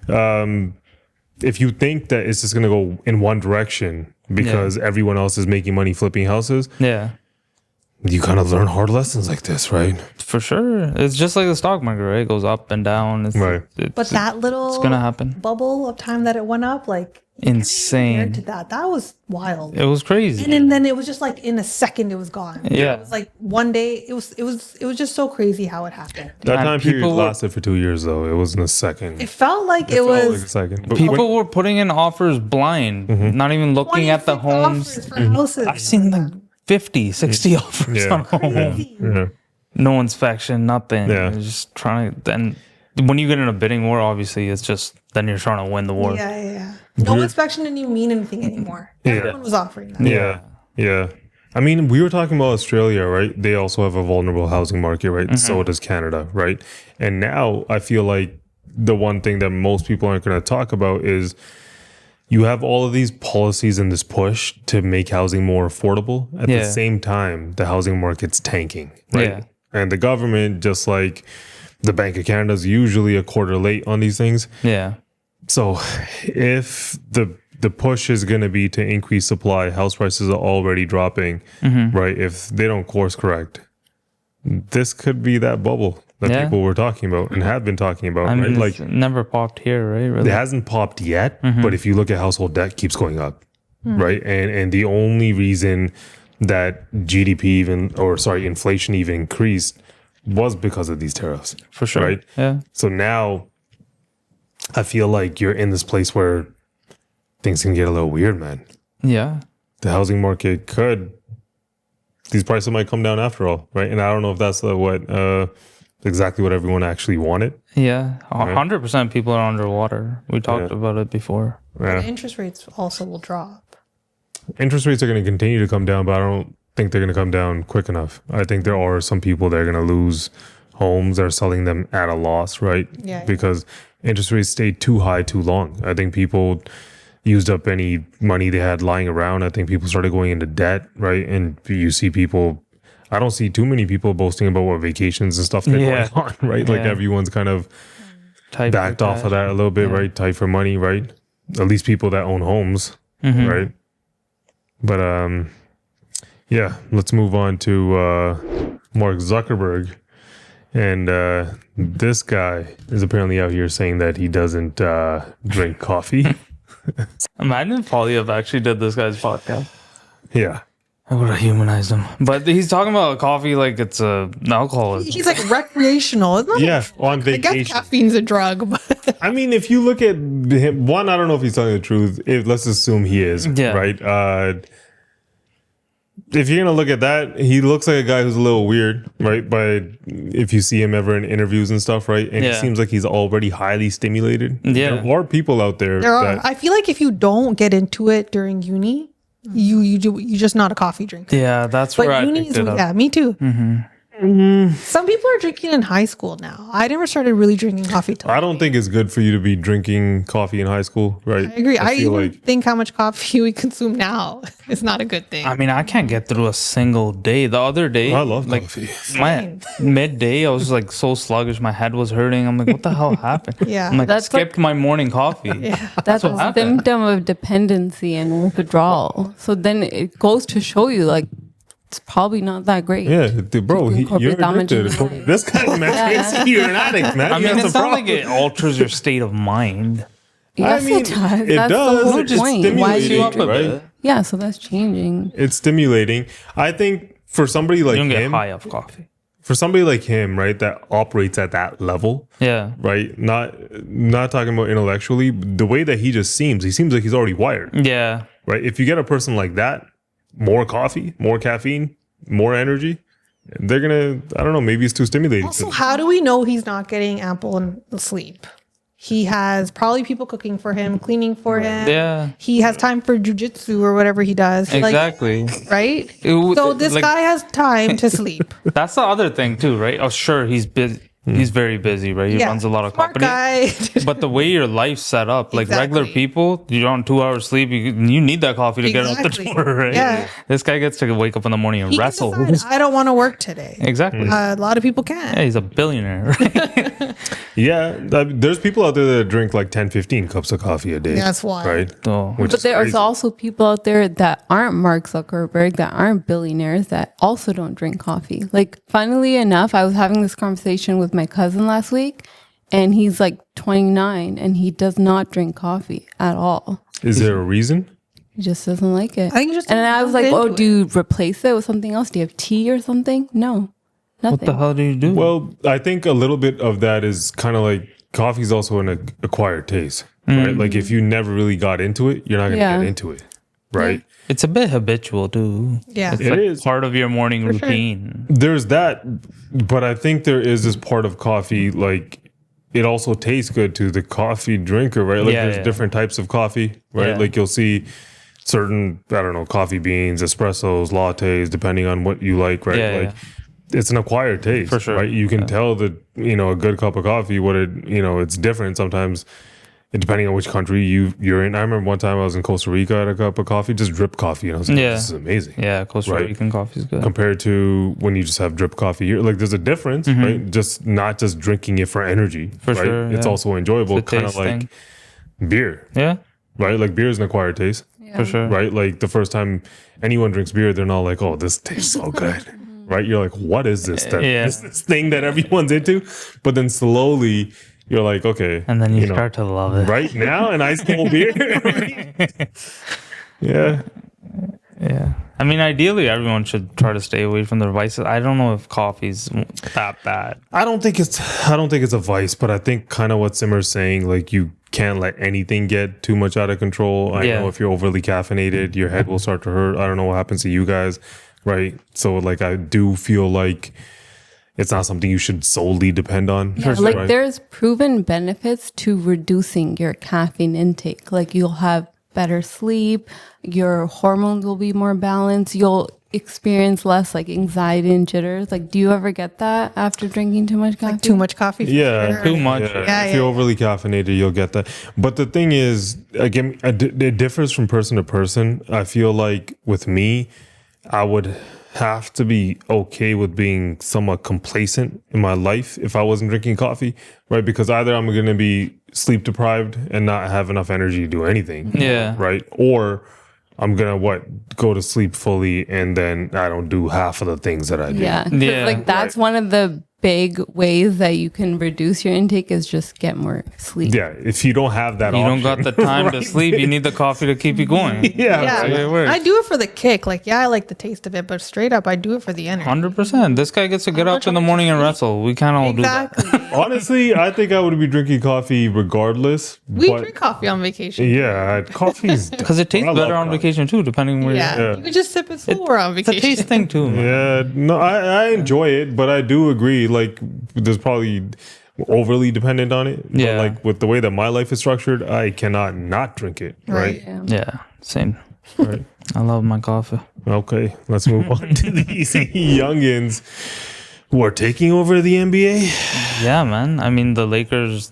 think that it's just gonna go in one direction because everyone else is making money flipping houses, you kind of learn hard lessons like this, right? For sure. It's just like the stock market, right? It goes up and down. But that little it's gonna happen. bubble of time that it went up, like insane. To that was wild. It was crazy. And then it was just like in a second, it was gone. Yeah. It was like one day. It was just so crazy how it happened. That time period lasted for 2 years, though. It wasn't a second. It felt like it felt was like a second. But People were putting in offers blind, not even looking at the homes. I've seen like 50, 60 offers on a home. No inspection, nothing. Yeah. You're just trying to. Then when you get in a bidding war, obviously it's just then you're trying to win the war. Yeah. No inspection didn't even mean anything anymore. Everyone was offering that. Yeah. I mean, we were talking about Australia, right? They also have a vulnerable housing market, right? So does Canada, right? And now I feel like the one thing that most people aren't going to talk about is you have all of these policies and this push to make housing more affordable. At the same time, the housing market's tanking, right? Yeah. And the government, just like the Bank of Canada, is usually a quarter late on these things. Yeah. So if the push is going to be to increase supply, house prices are already dropping, right? If they don't course correct, this could be that bubble that people were talking about and have been talking about. I mean, right? Like it's never popped here, right? Really? It hasn't popped yet, but if you look at household debt, keeps going up, right? And the only reason that inflation even increased was because of these tariffs. For sure. Right? Yeah. So now I feel like you're in this place where things can get a little weird, man. Yeah. The housing market these prices might come down after all, right? And I don't know if that's exactly what everyone actually wanted. Yeah. 100% people are underwater. We talked about it before. Yeah. The interest rates also will drop. Interest rates are going to continue to come down, but I don't think they're going to come down quick enough. I think there are some people that are going to lose homes that are selling them at a loss, right? Yeah. Because interest rates stayed too high too long. I think people used up any money they had lying around. I think people started going into debt, right? And you see people, I don't see too many people boasting about what vacations and stuff they're going on, right? Like everyone's kind of backed off of that a little bit, right? Tight for money, right? At least people that own homes, right? But let's move on to Mark Zuckerberg. And this guy is apparently out here saying that he doesn't drink coffee. Imagine if Poilievre actually did this guy's podcast. Yeah. I would have humanized him. But he's talking about coffee like it's an alcohol. He's like recreational. It's not on vacation. I guess caffeine's a drug. But I mean, if you look at him, one, I don't know if he's telling the truth. Let's assume he is, right? If you're going to look at that, he looks like a guy who's a little weird, right? But if you see him ever in interviews and stuff, right? And he seems like he's already highly stimulated. Yeah. There are people out there. I feel like if you don't get into it during uni, you're just not a coffee drinker. Yeah, that's where I picked it up. Yeah, me too. Some people are drinking in high school now. I never started really drinking coffee till I don't think it's good for you to be drinking coffee in high school, right? I agree. I think how much coffee we consume now is not a good thing. I mean, I can't get through a single day. The other day, I love coffee. My midday, I was like so sluggish. My head was hurting. I'm like, what the hell happened? Yeah. I'm like, That's skipped my morning coffee. Yeah. That's what a happened. symptom of dependency and withdrawal. So then it goes to show you, like, it's probably not that great. Yeah, bro, you're addicted. This kind of makes you an addict, man. I mean, it's not like it alters your state of mind. Yes, I mean, it does. it That's does. the whole It's just point. Why stimulating, you up a right? bit. Yeah, so that's changing. It's stimulating. I think for somebody like You don't get him, high off coffee. for somebody like him, right, that operates at that level, Yeah. right? Not talking about intellectually, the way that he seems like he's already wired, Yeah. right? If you get a person like that, more coffee, more caffeine, more energy, they're gonna, I don't know, maybe it's too stimulating. Also, how do we know he's not getting ample sleep? He has probably people cooking for him, cleaning for him. Yeah. He has time for jujitsu or whatever he does. Exactly. Right? It would- So this like- guy has time to sleep. That's the other thing too, right? Oh, sure, he's busy. He's very busy, right? He runs a lot of companies. But the way your life's set up, like regular people, you're on 2 hours sleep. You need that coffee to get out the door, right? Yeah. This guy gets to wake up in the morning and wrestle. I don't want to work today. Exactly. A lot of people can. Yeah, he's a billionaire. Right? Yeah, there's people out there that drink like 10, 15 cups of coffee a day. That's why. Right? Oh. But there's also people out there that aren't Mark Zuckerberg, that aren't billionaires, that also don't drink coffee. Like, funnily enough, I was having this conversation with my cousin last week, and he's like 29, and he does not drink coffee at all. Is there a reason? He just doesn't like it. I think just and I was like, oh, do you replace it with something else? Do you have tea or something? No, nothing. What the hell do you do? Well, I think a little bit of that is kind of like coffee is also an acquired taste, right? Like if you never really got into it, you're not going to get into it, right? It's a bit habitual too. Yeah. It's like part of your morning routine. There's that, but I think there is this part of coffee, like it also tastes good to the coffee drinker, right? Like there's different types of coffee, right? Yeah. Like you'll see certain, I don't know, coffee beans, espressos, lattes, depending on what you like, right? Yeah, like it's an acquired taste, for sure. right? You can tell that, a good cup of coffee, what it, it's different sometimes. Depending on which country you're in. I remember one time I was in Costa Rica, I had a cup of coffee, just drip coffee. And I was like, this is amazing. Yeah, Costa Rican coffee is good. Compared to when you just have drip coffee here. Like there's a difference, right? Just not just drinking it for energy. For right? sure. It's also enjoyable, kind of like beer. Yeah. Right? Like beer is an acquired taste. For sure. Right? Like the first time anyone drinks beer, they're not like, oh, this tastes so good. Right? You're like, what is this? This thing that everyone's into? But then slowly you're like, okay. And then you start to love it. Right now, an ice cold beer. Yeah. Yeah. I mean, ideally, everyone should try to stay away from the vices. I don't know if coffee's that bad. I don't think it's a vice, but I think kind of what Simmer's saying, like you can't let anything get too much out of control. I know if you're overly caffeinated, your head will start to hurt. I don't know what happens to you guys, right? So like I do feel like it's not something you should solely depend on. Yeah, like there's proven benefits to reducing your caffeine intake. Like you'll have better sleep, your hormones will be more balanced, you'll experience less like anxiety and jitters. Like, do you ever get that after drinking too much coffee? Like too much coffee? Yeah, too much. Yeah. If you're overly caffeinated, you'll get that. But the thing is, again, it differs from person to person. I feel like with me, I would have to be okay with being somewhat complacent in my life if I wasn't drinking coffee, right? Because either I'm going to be sleep deprived and not have enough energy to do anything, right? Or I'm going to go to sleep fully and then I don't do half of the things that I do. Yeah. Like that's one of the big ways that you can reduce your intake is just get more sleep. Yeah, if you don't have that you option, don't got the time to sleep, you need the coffee to keep you going. I do it for the kick. Like, I like the taste of it, but straight up, I do it for the energy. 100%. This guy gets to get up in the morning and wrestle. We can't all do that. Honestly, I think I would be drinking coffee regardless. We drink coffee on vacation. Yeah, coffee's because it tastes better on vacation too, depending where you can just sip it slower on vacation. It's a taste thing too. Yeah, no, I enjoy it, but I do agree. Like, there's probably overly dependent on it. But like with the way that my life is structured, I cannot not drink it. Right? Yeah, same. Right. I love my coffee. Okay, let's move on to these youngins who are taking over the NBA. Yeah, man. I mean, the Lakers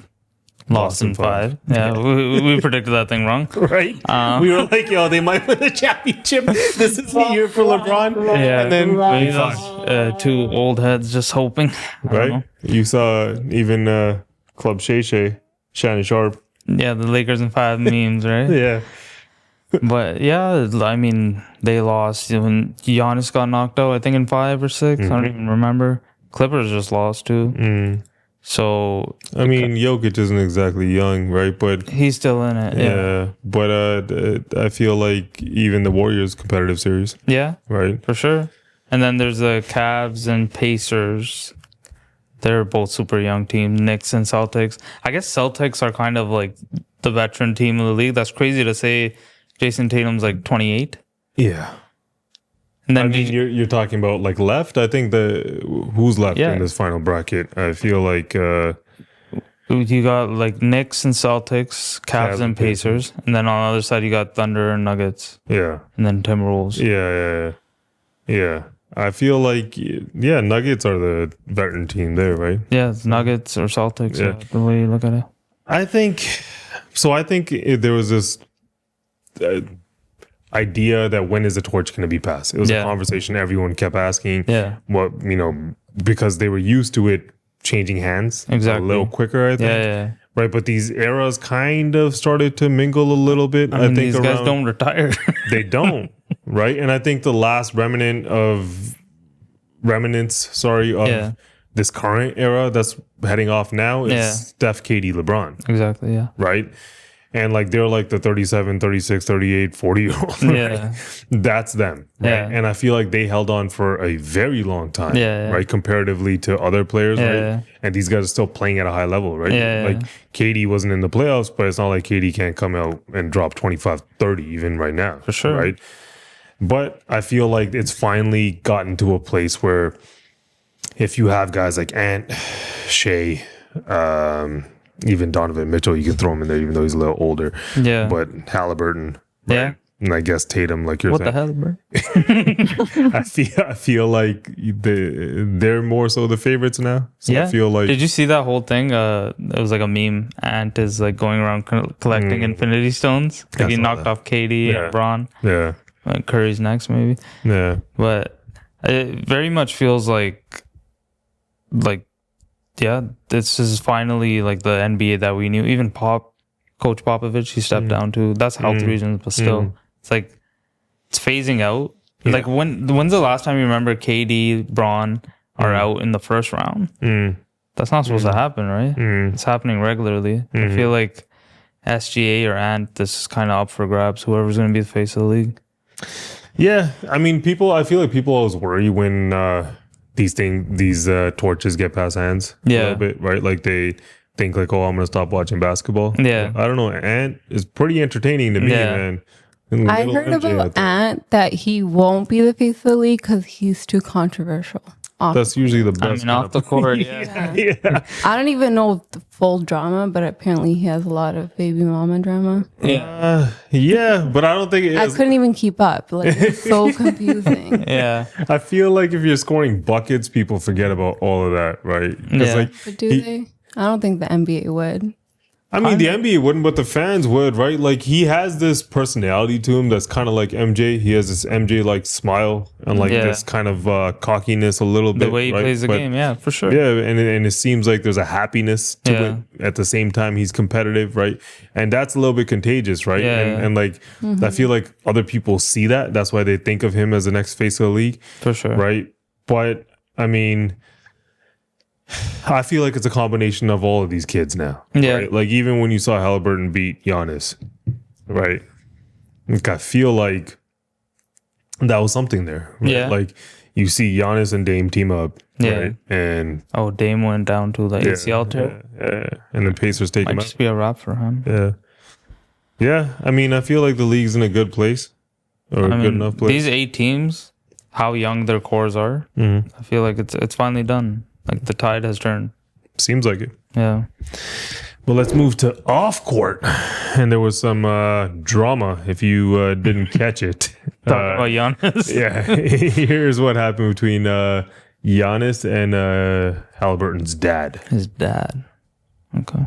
lost in 5. Yeah, we predicted that thing wrong. Right. We were like, yo, they might win the championship. This is the year for LeBron. Yeah. And then we lost 2 old heads just hoping. Right. You saw even Club Shay, Shannon Sharp. Yeah, the Lakers in 5 memes, right? Yeah. But yeah, I mean, they lost when Giannis got knocked out, I think in 5 or 6. I don't even remember. Clippers just lost too. So I mean, Jokic isn't exactly young, right? But he's still in it. Yeah. But I feel like even the Warriors competitive series. Yeah. Right. For sure. And then there's the Cavs and Pacers. They're both super young teams. Knicks and Celtics. I guess Celtics are kind of like the veteran team of the league. That's crazy to say. Jason Tatum's like 28. Yeah. And then I mean, you're talking about like left. I think who's left in this final bracket. I feel like you got like Knicks and Celtics, Cavs and Pacers, and then on the other side you got Thunder and Nuggets. Yeah. And then Timberwolves. Yeah. I feel like, Nuggets are the veteran team there, right? Yeah, it's Nuggets or Celtics, the way you look at it. I think there was this idea that when is the torch going to be passed? It was a conversation everyone kept asking. Yeah. Because they were used to it changing hands a little quicker, I think. Yeah. Right, but these eras kind of started to mingle a little bit. I think these guys don't retire. They don't, right? And I think the last remnants of this current era that's heading off now is Steph, KD, LeBron. Exactly, yeah. Right? And like they're like the 37, 36, 38, 40-year-old. Right? Yeah. That's them. Right? Yeah. And I feel like they held on for a very long time. Right? Comparatively to other players, right? Yeah. And these guys are still playing at a high level, right? Like KD wasn't in the playoffs, but it's not like KD can't come out and drop 25, 30 even right now. For sure. Right? But I feel like it's finally gotten to a place where if you have guys like Ant, Shea, even Donovan Mitchell, you can throw him in there even though he's a little older. Yeah. But Haliburton. Right? Yeah. And I guess Tatum, like you're saying. What the hell, bro? I feel like they're more so the favorites now. So I feel like. Did you see that whole thing? It was like a meme. Ant is like going around collecting Infinity Stones. Like he knocked off KD and Bron. Yeah. Like Curry's next, maybe. Yeah. But it very much feels like this is finally like the NBA that we knew. Even Coach Popovich, he stepped down to. That's health reasons, but still, it's like it's phasing out. Yeah. Like when's the last time you remember KD, Bron are out in the first round? That's not supposed to happen, right? It's happening regularly. I feel like SGA or Ant, this is kind of up for grabs. Whoever's going to be the face of the league. Yeah, I mean, I feel like people always worry when these torches get past hands a little bit, right? Like they think like, oh, I'm gonna stop watching basketball. Yeah, I don't know. Ant is pretty entertaining to me, man. I heard about Ant that he won't be the face of the league because he's too controversial. That's usually the best. I mean, off the court, yeah. I don't even know the full drama, but apparently he has a lot of baby mama drama. Yeah, but I don't think I couldn't even keep up. Like, it's so confusing. Yeah, I feel like if you're scoring buckets, people forget about all of that, right? Yeah. But do they? I don't think the NBA would. I mean, the NBA wouldn't, but the fans would, right? Like, he has this personality to him that's kind of like MJ. He has this MJ-like smile and like this kind of cockiness a little bit. The way he plays the game, yeah, for sure. Yeah, and it seems like there's a happiness to it. At the same time, he's competitive, right? And that's a little bit contagious, right? Yeah. And like, I feel like other people see that. That's why they think of him as the next face of the league. For sure. Right? But, I mean, I feel like it's a combination of all of these kids now. Yeah. Right? Like even when you saw Haliburton beat Giannis, right? Like I feel like that was something there. Right? Yeah. Like you see Giannis and Dame team up. Yeah. Right? And Dame went down to the ACL too. Yeah. And the Pacers take him Might out. just be a wrap for him. Yeah. Yeah. I mean, I feel like the league's in a good place. Or a good enough place. These 8 teams, how young their cores are, I feel like it's finally done. Like the tide has turned. Seems like it. Yeah. Well, let's move to off court. And there was some drama if you didn't catch it. Talk about Giannis. Yeah. Here's what happened between Giannis and Haliburton's dad. His dad. Okay.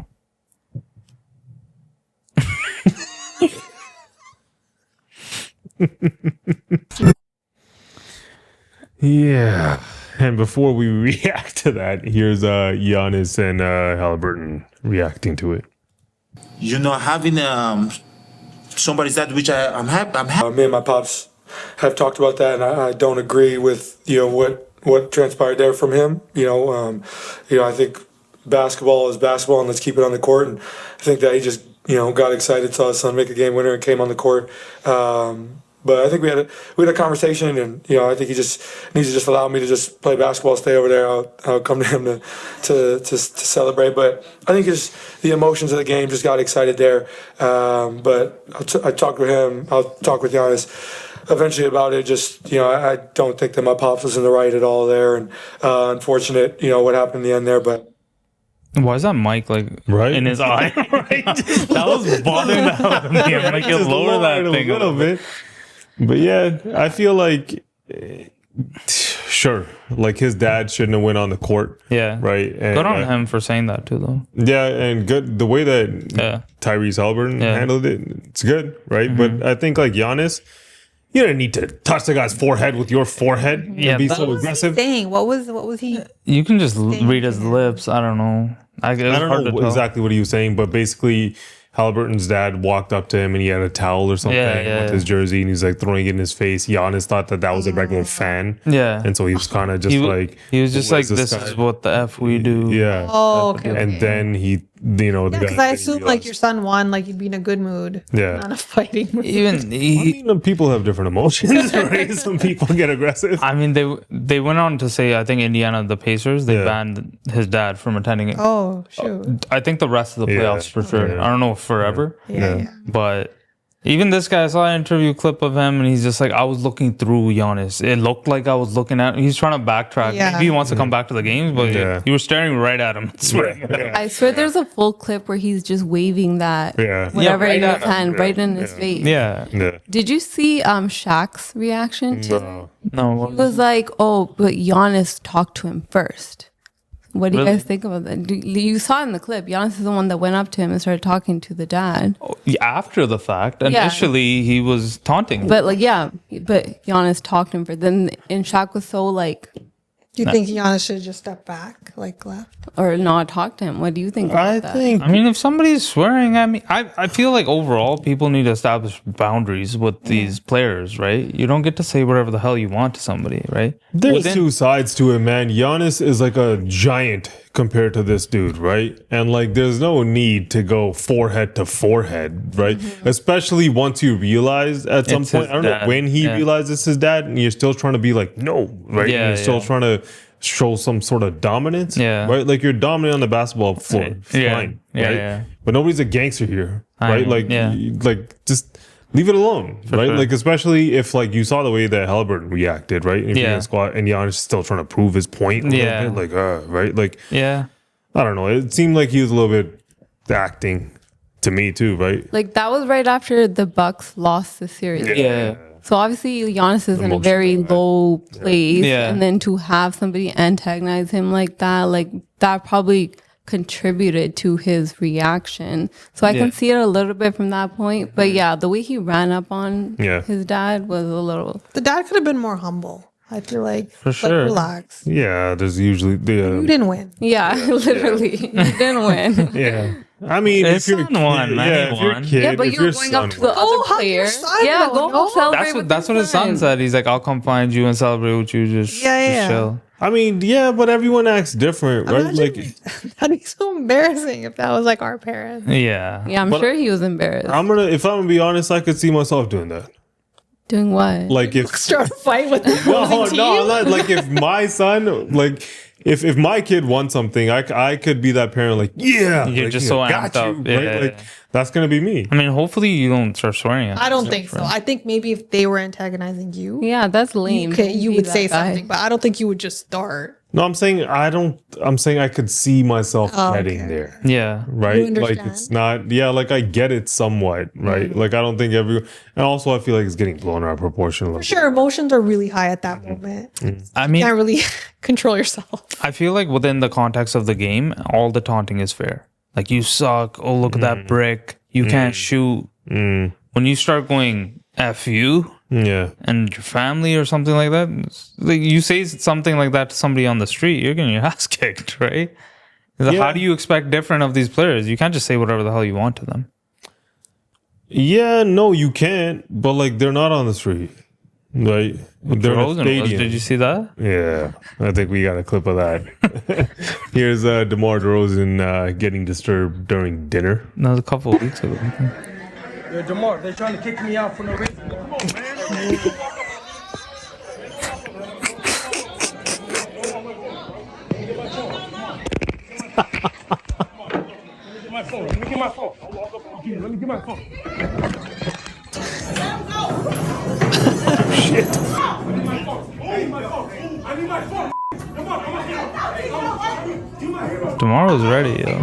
Yeah. And before we react to that, here's Giannis and Haliburton reacting to it. You know, having somebody's dad, which I'm happy. Me and my pops have talked about that, and I don't agree with what transpired there from him. I think basketball is basketball, and let's keep it on the court. And I think that he just got excited, saw his son make a game winner, and came on the court. But I think we had a conversation, and I think he just needs to just allow me to just play basketball, stay over there. I'll come to him to celebrate. But I think it's the emotions of the game just got excited there. But I talked with him. I'll talk with Giannis eventually about it. Just I don't think that my pops was in the right at all there, and unfortunate what happened in the end there, but. Why is that mic in his eye? Right? That was bothering the hell out of me. I'm like, you lower that thing a little bit. But yeah, I feel like sure, like his dad shouldn't have went on the court. Yeah. Right. And, good on him for saying that too, though. Yeah, and good the way that Tyrese Haliburton handled it, it's good, right? But I think like Giannis, you don't need to touch the guy's forehead with your forehead and be so aggressive. Dang, what was he? You can just read his lips. I don't know. I don't know exactly what he was saying, but basically Haliburton's dad walked up to him and he had a towel or something with his jersey and he's like throwing it in his face. Giannis thought that was a regular fan. Yeah. And so he was kind of just he was just like, this is what the F we do. Yeah. Oh, okay. And then he, you know, because I assume like your son won, like you'd be in a good mood. Yeah. Not a fighting mood. Even I mean, people have different emotions, right? Some people get aggressive. I mean, they went on to say, I think Indiana, the Pacers, they banned his dad from attending it. Oh, shoot. I think the rest of the playoffs for sure. Yeah. I don't know if forever. Yeah. But even this guy, I saw an interview clip of him and he's just like, I was looking through Giannis. It looked like I was looking at him. He's trying to backtrack. Yeah. Maybe he wants to come back to the games, but you were staring right at him. I swear there's a full clip where he's just waving that whatever in his hand right in his face. Yeah. Did you see Shaq's reaction to it? No. He was like, oh, but Giannis talked to him first. What do you guys think about that? You saw in the clip, Giannis is the one that went up to him and started talking to the dad. After the fact, initially he was taunting him. But but Giannis talked to him first. Then and Shaq was so like. Do you think Giannis should just step back, like left? Or not talk to him? What do you think about that? I mean, if somebody's swearing at me, I feel like overall people need to establish boundaries with these players, right? You don't get to say whatever the hell you want to somebody, right? There's two sides to it, man. Giannis is like a giant compared to this dude, right? And like, there's no need to go forehead to forehead, right? Especially once you realize at some point, I don't know when he realized it's his dad, and you're still trying to be like, no, right? Yeah, and you're still trying to show some sort of dominance, right? Like you're dominant on the basketball floor, fine, right? But nobody's a gangster here, right? Like just leave it alone, right? Like especially if like you saw the way that Haliburton reacted, right? If you're in a squad and Giannis is still trying to prove his point, a little bit, like right? Like I don't know. It seemed like he was a little bit acting to me too, right? Like that was right after the Bucks lost the series. So obviously Giannis is in a very low place, and then to have somebody antagonize him like that probably contributed to his reaction. So I can see it a little bit from that point. But the way he ran up on his dad was a little. The dad could have been more humble. I feel like, for sure, relax. Yeah, there's usually you didn't win. Yeah, literally, you didn't win. I mean, if you're a kid, if you're a kid, but you're going up to the other player. Go celebrate. That's what his son said. He's like, I'll come find you and celebrate with you. Just chill. I mean, but everyone acts different, right? That'd be so embarrassing if that was like our parents. Yeah, I'm sure he was embarrassed. If I'm gonna be honest, I could see myself doing that. Doing what? Like if start a fight with the like if my son, like if my kid wants something, I could be that parent, like you're like, just so amped up. Right? Like that's gonna be me. I mean, hopefully you don't start swearing at I don't think so. I think maybe if they were antagonizing you, that's lame. You would say something, but I don't think you would just start. No, I'm saying I could see myself getting there. Yeah. Right? Like it's not like I get it somewhat, right? Like I don't think and also I feel like it's getting blown out of proportion. For sure, emotions are really high at that moment. I mean, you can't really control yourself. I feel like within the context of the game, all the taunting is fair. Like, you suck. Oh, look at that brick. You can't shoot. When you start going F you and your family or something like that, like you say something like that to somebody on the street, you're getting your ass kicked, right? How do you expect different of these players? You can't just say whatever the hell you want to them. Yeah, no, you can't. But like, they're not on the street, right? They're in a stadium. Did you see that? Yeah, I think we got a clip of that. Here's DeMar DeRozan getting disturbed during dinner. That was a couple of weeks ago. Yo, DeMar, they're trying to kick me out for no reason. Come on, man. Let me get my phone. Let me get my phone. Shit. Tomorrow's ready, yo.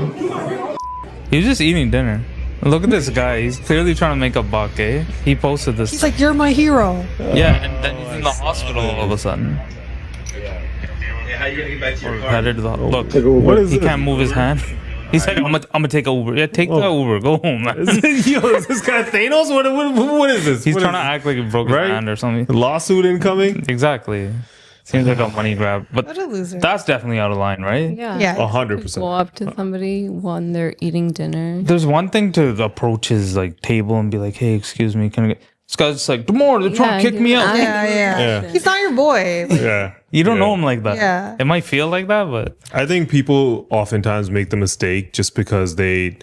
He was just eating dinner. Look at this guy. He's clearly trying to make a buck, eh? He posted this. He's like, you're my hero. Yeah, and then he's in the hospital all of a sudden. how you gonna get back to your car? Headed the, look, What is he this? can't move his hand. He's like, I'm gonna take an Uber. Yeah, take the Uber. Go home, man. Yo, is this guy Thanos? What is this? He's What trying is to act like he broke his hand or something. Lawsuit incoming? Exactly. Seems like a money grab. But What a loser. that's definitely out of line, right? Yeah. Yeah. 100%. Go up to somebody when they're eating dinner. There's one thing to approach his like table and be like, hey, excuse me, can I get... This guy's just like, tomorrow they're trying to kick me out. Yeah. He's not your boy. Yeah. You don't know him like that. Yeah. It might feel like that, but I think people oftentimes make the mistake just because they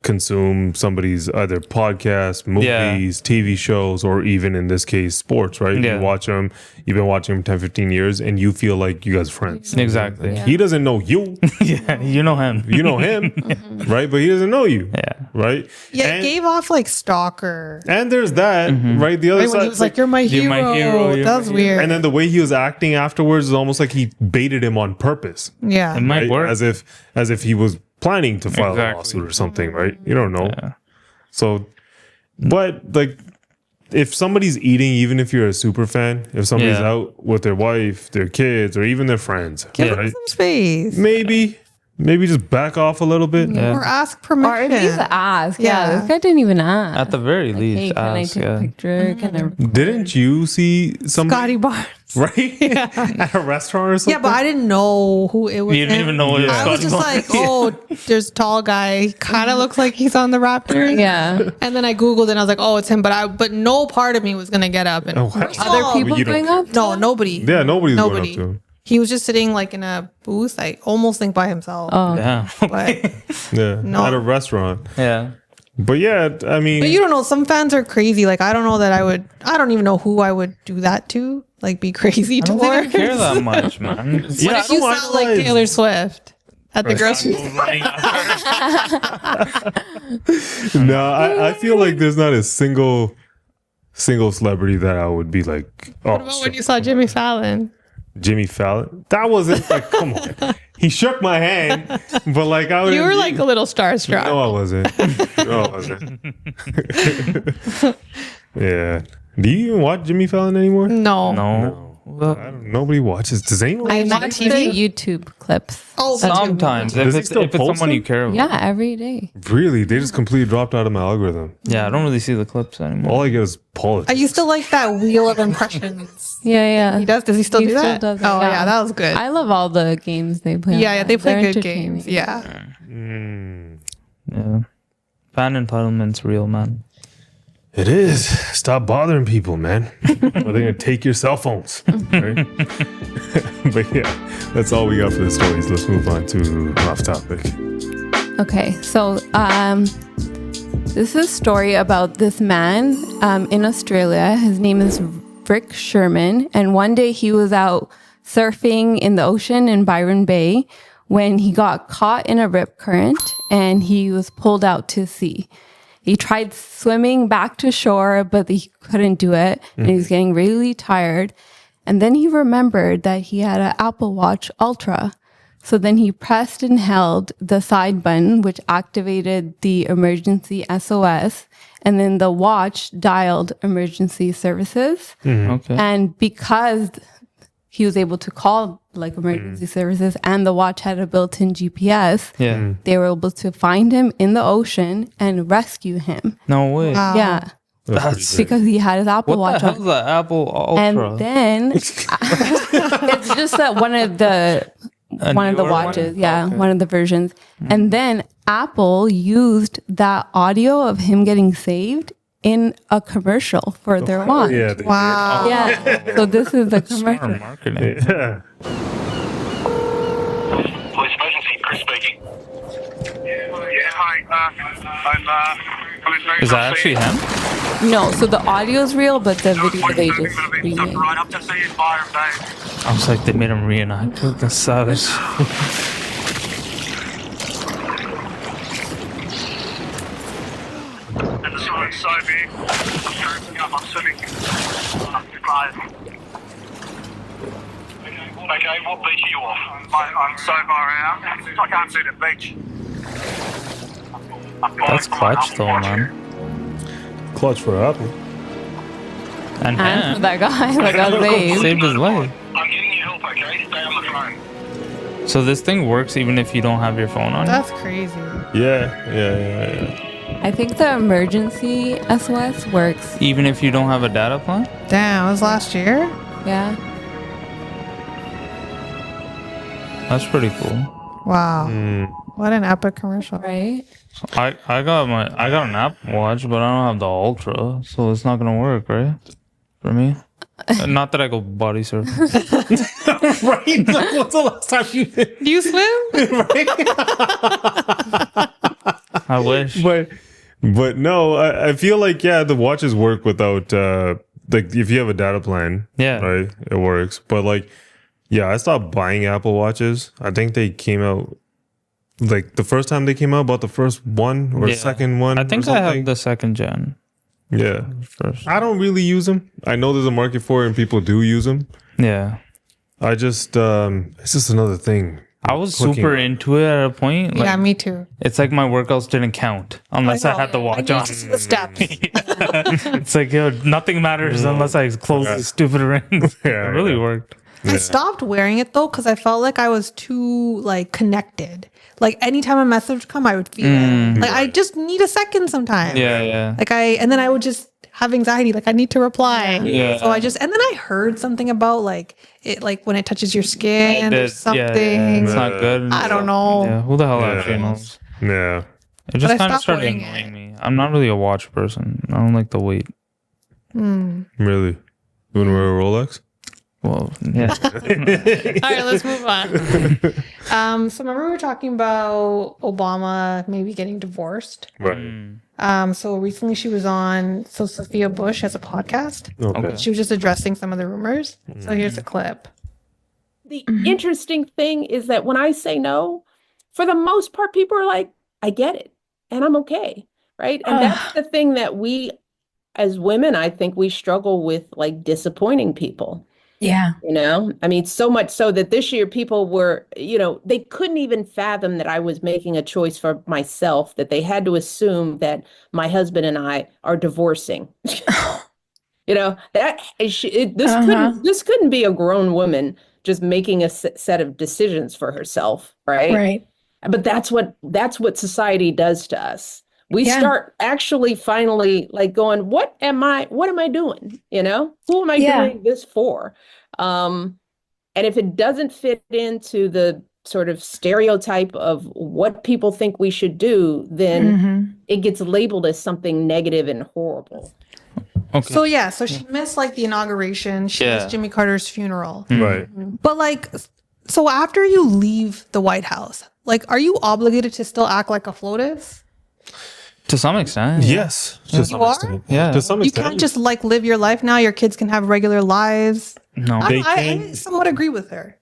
consume somebody's either podcast, movies, TV shows, or even in this case, sports, right? Yeah. You watch them, you've been watching them 10, 15 years, and you feel like you guys are friends. Exactly. Yeah. He doesn't know you. yeah, you know him. You know him, right? But he doesn't know you. Yeah. Right? Yeah, and, it gave off like stalker. and there's that, right? The other Right, side. when he was like, "You're my hero." That was weird. And then the way he was acting afterwards is almost like he baited him on purpose. Yeah. It might Right? work. As if he was planning to file Exactly. a lawsuit or something, right? You don't know. Yeah. So, but like, if somebody's eating, even if you're a super fan, if somebody's Yeah. out with their wife, their kids, or even their friends, Give him right? some space. Maybe just back off a little bit. Or ask permission. Or at least ask. Yeah. Yeah. This guy didn't even ask. At the very Like, least, hey, can I ask, take a picture? Can I... Didn't you see somebody Scotty Barnes. right at a restaurant or something? Yeah, but I didn't know who it was. You didn't him. even know it was I was Scotty just Barnes. like, oh, there's a tall guy. Kind of looks like he's on the Raptors. Yeah. And then I Googled it and I was like, oh, it's him. But no part of me was gonna get up and Oh, first of Other all, people you don't- going up? No, nobody. Yeah, nobody's going Nobody. up to him. He was just sitting like in a booth, like almost like by himself. Oh. Yeah. But Yeah, No. at a restaurant. yeah. But yeah, I mean, you don't know. Some fans are crazy. Like I don't know that I would. I don't even know who I would do that to. Like be crazy I don't think I towards. care that much, man. What if you sound like Taylor Swift at the grocery store? No, I feel like there's not a single celebrity that I would be like, oh, What about when you saw Jimmy Fallon? Jimmy Fallon. That wasn't like, come on. He shook my hand, but like I would. You were like a little starstruck. No, I wasn't. No, I wasn't. Yeah. Do you even watch Jimmy Fallon anymore? No. No. Nobody watches. Does anyone? I Watch watch the TV? YouTube clips. Oh, Sometimes, Does he if still it's post someone you them? care about. Yeah, every day. Really? They just completely dropped out of my algorithm. Yeah, I don't really see the clips anymore. All I get is politics. I used to like that wheel of impressions. Yeah. He does. Does he still do that? Does it, Oh yeah, that was good. I love all the games they play. Yeah, they play They're good entertaining. games. Yeah. Yeah. Fan entitlement's real, man. It is. Stop bothering people, man. Or they're gonna take your cell phones. Right? But yeah, that's all we got for the stories. Let's move on to off topic. Okay, so this is a story about this man in Australia. His name is Rick Sherman, and one day he was out surfing in the ocean in Byron Bay when he got caught in a rip current and he was pulled out to sea. He tried swimming back to shore, but he couldn't do it, and he was getting really tired. And then he remembered that he had an AppleWatch Ultra. So then he pressed and held the side button, which activated the emergency SOS. And then the watch dialed emergency services. Okay. And because he was able to call like emergency services and the watch had a built-in GPS, Yeah. they were able to find him in the ocean and rescue him. No way. Yeah. That's Because he had his Apple what Watch the hell's on. the Apple Ultra? And then it's just that one of the newer watches, one? yeah, Okay. one of the versions. And then Apple used that audio of him getting saved in a commercial for their watch. Yeah. They Wow. Yeah. So this is the commercial. Smart marketing. did. Yeah. Police emergency, Chris speaking. Yeah, hi. I'm Is that actually him? No, so the audio is real, but the video they just remade. right up to see in Byron Bay. I was like, they made him reenact it. That's savage. And the sign's so big. I'm swimming. Okay, what beach are you off? I'm so far out. I can't see the beach. That's clutch, though, man. Clutch for Apple. And And for that guy that got saved. Saved his life. I'm getting you help, okay? Stay on the phone. So this thing works even if you don't have your phone on? That's crazy. Yeah. I think the emergency SOS works. Even if you don't have a data plan? Damn, it was last year? Yeah. That's pretty cool. Wow. What an epic commercial. Right? I got an AppleWatch, but I don't have the Ultra, so it's not gonna work, right? For me. Not that I go body surf. Right? What's the last time you did? Do you swim? I wish. But no, I feel like, yeah, the watches work without, like, if you have a data plan, yeah, right, it works. But, like, yeah, I stopped buying Apple Watches. I think they came out, like, the first time they came out, about the first one or second one. I think I have the second gen. Yeah. First. I don't really use them. I know there's a market for it and people do use them. Yeah. I just, it's just another thing. I was super into it at a point. Yeah, me too. It's like my workouts didn't count unless I had the watch on. The steps. It's like, yo, nothing matters unless I close the stupid rings. It really worked. I stopped wearing it though because I felt like I was too like connected. Like anytime a message would come, I would feel it. Like I just need a second sometimes. Yeah. Like and then I would just have anxiety. Like I need to reply. Yeah. So and then I heard something about like it, like when it touches your skin or something. Yeah. It's not good. I don't know. Yeah. Who the hell actually knows? Yeah. It just kind of started annoying me. I'm not really a watch person. I don't like the weight. Really? You want to wear a Rolex? Well, yeah. All right, let's move on. So remember we were talking about Obama maybe getting divorced. Right. So recently she was on. So Sophia Bush has a podcast. Okay. She was just addressing some of the rumors. So here's a clip. The interesting thing is that when I say no, for the most part, people are like, I get it, and I'm okay, right? And that's the thing that we, as women, I think we struggle with, like disappointing people. Yeah. You know, I mean, so much so that this year people were, they couldn't even fathom that I was making a choice for myself, that they had to assume that my husband and I are divorcing. This couldn't be a grown woman just making a set of decisions for herself. Right. Right. But that's what society does to us. We start actually finally like going, what am I doing? Who am I doing this for? And if it doesn't fit into the sort of stereotype of what people think we should do, then it gets labeled as something negative and horrible. Okay. So she missed like the inauguration. She missed Jimmy Carter's funeral. Right. But like, so after you leave the White House, like, are you obligated to still act like a FLOTUS? To some extent. Yes. To some extent. Yeah. To some extent. You can't just like live your life now. Your kids can have regular lives. No. I somewhat agree with her.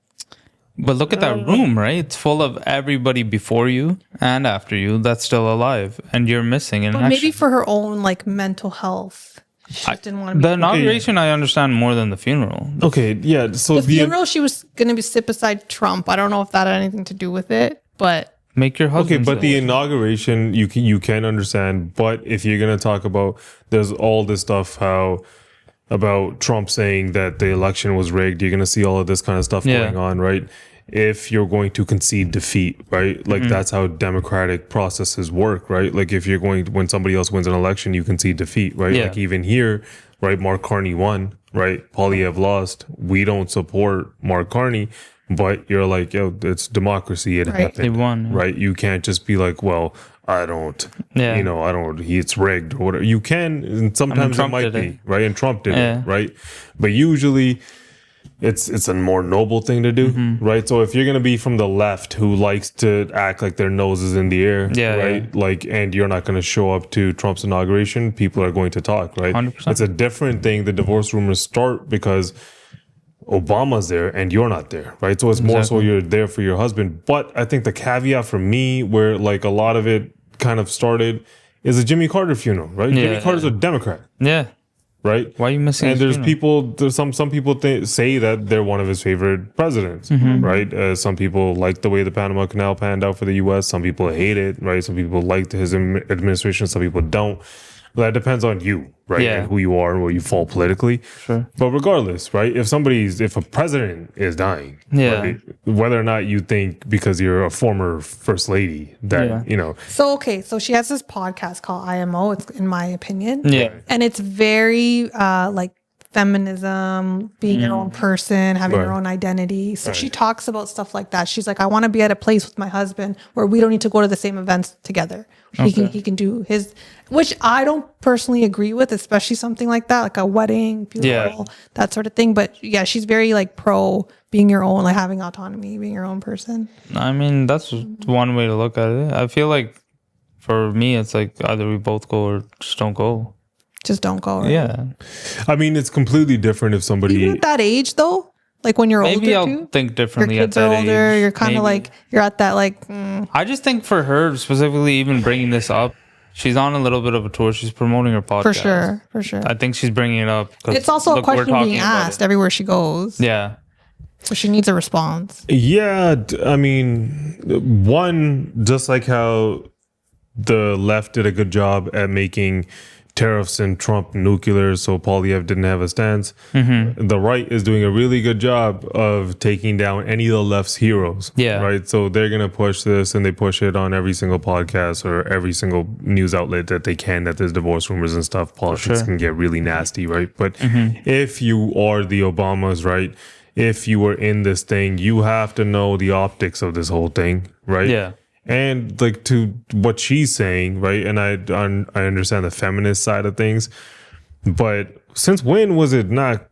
But look at that room, right? It's full of everybody before you and after you that's still alive, and you're missing. But maybe for her own like mental health. She didn't want to be the inauguration, I understand more than the funeral. Okay, yeah. So the funeral, she was going to sit beside Trump. I don't know if that had anything to do with it, but. Make your husband. Okay, but the inauguration you can understand. But if you're gonna talk about, there's all this stuff about Trump saying that the election was rigged. You're gonna see all of this kind of stuff going on, right? If you're going to concede defeat, right? Like that's how democratic processes work, right? Like if you're when somebody else wins an election, you concede defeat, right? Yeah. Like even here, right? Mark Carney won, right? Poilievre lost. We don't support Mark Carney. But you're like, yo, it's democracy. It happened. They won. Right? You can't just be like, well, I don't, it's rigged or whatever. You can, and sometimes it might be, right? And Trump did it, right? But usually it's a more noble thing to do, right? So if you're going to be from the left who likes to act like their nose is in the air, right? Like, and you're not going to show up to Trump's inauguration, people are going to talk, right? 100%. It's a different thing. The divorce rumors start because Obama's there and you're not there, right? So it's more so you're there for your husband. But I think the caveat for me, where like a lot of it kind of started, is the Jimmy Carter funeral, right? Jimmy Carter's a Democrat. Yeah. Right? Why are you missing? And there's some people say that they're one of his favorite presidents, right? Some people like the way the Panama Canal panned out for the U.S. Some people hate it, right? Some people liked his administration. Some people don't. that depends on you, right? Yeah. And who you are and where you fall politically. Sure. But regardless, right? If a president is dying, right, whether or not you think because you're a former first lady that, you know. So, okay. So she has this podcast called IMO. It's in my opinion. Yeah. And it's very like feminism, being your own person, having your own identity. So she talks about stuff like that. She's like, I want to be at a place with my husband where we don't need to go to the same events together. He can do his, which I don't personally agree with, especially something like that, like a wedding, funeral, that sort of thing. But yeah, she's very like pro being your own, like having autonomy, being your own person. I mean, that's one way to look at it. I feel like for me, it's like either we both go or just don't go. Just don't go. Right? Yeah. I mean, it's completely different if somebody... Even at that age, though, like when you're maybe older, I'll think differently your kids at that are older, age. you're kind of like, you're at that like... I just think for her, specifically even bringing this up, she's on a little bit of a tour. She's promoting her podcast. For sure. I think she's bringing it up. It's also a question being asked everywhere she goes. Yeah. So she needs a response. Yeah. I mean, one, just like how the left did a good job at making tariffs and Trump nuclear, so Poilievre didn't have a stance. The right is doing a really good job of taking down any of the left's heroes. Yeah. Right. So they're going to push this and they push it on every single podcast or every single news outlet that they can, that there's divorce rumors and stuff. Politics can get really nasty. Right. But if you are the Obamas, right, if you were in this thing, you have to know the optics of this whole thing. Right. Yeah. And like to what she's saying, right? And I understand the feminist side of things, but since when was it not?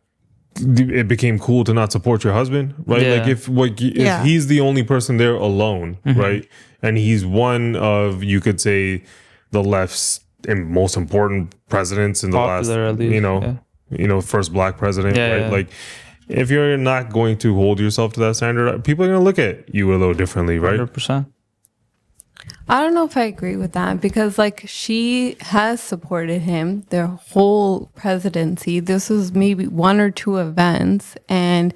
It became cool to not support your husband, right? Yeah. Like if he's the only person there alone, right? And he's one of, you could say, the left's most important presidents in the Popular, last, at least, first black president, right? Yeah. Like, if you're not going to hold yourself to that standard, people are going to look at you a little differently, right? 100%. I don't know if I agree with that because like she has supported him their whole presidency. This was maybe one or two events, and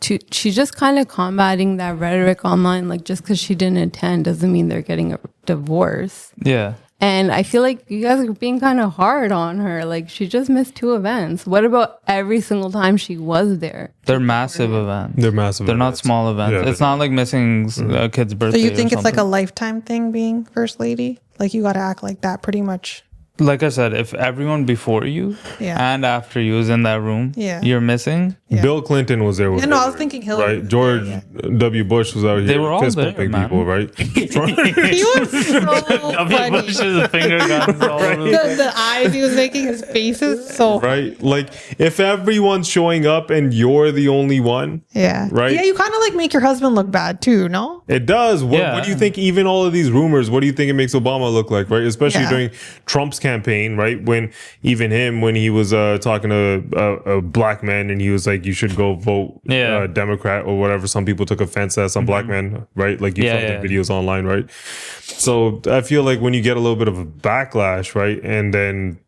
she's just kind of combating that rhetoric online. Like just because she didn't attend doesn't mean they're getting a divorce. Yeah. And I feel like you guys are being kind of hard on her. Like she just missed two events. What about every single time she was there? They're massive events. They're massive. They're not small events. Yeah, it's not like missing a kid's birthday. So you think or it's like a something. lifetime thing being first lady? Like you got to act like that pretty much. Like I said, if everyone before you and after you is in that room, you're missing. Bill Clinton was there with I was thinking Hillary. right? George W. Bush was out here. They were all fist there, bumping man. people, right? He was so funny. Bush's finger guns all over The eyes he was making, his faces, so right? Like if everyone's showing up and you're the only one, right? Yeah, you kind of like make your husband look bad too, no? It does. What do you think? Even all of these rumors, what do you think it makes Obama look like, right? Especially during Trump's campaign, right? When even him, when he was talking to a black man and he was like, you should go vote Democrat or whatever. Some people took offense at some black men, right? Like you saw the videos online, right? So I feel like when you get a little bit of a backlash, right? And then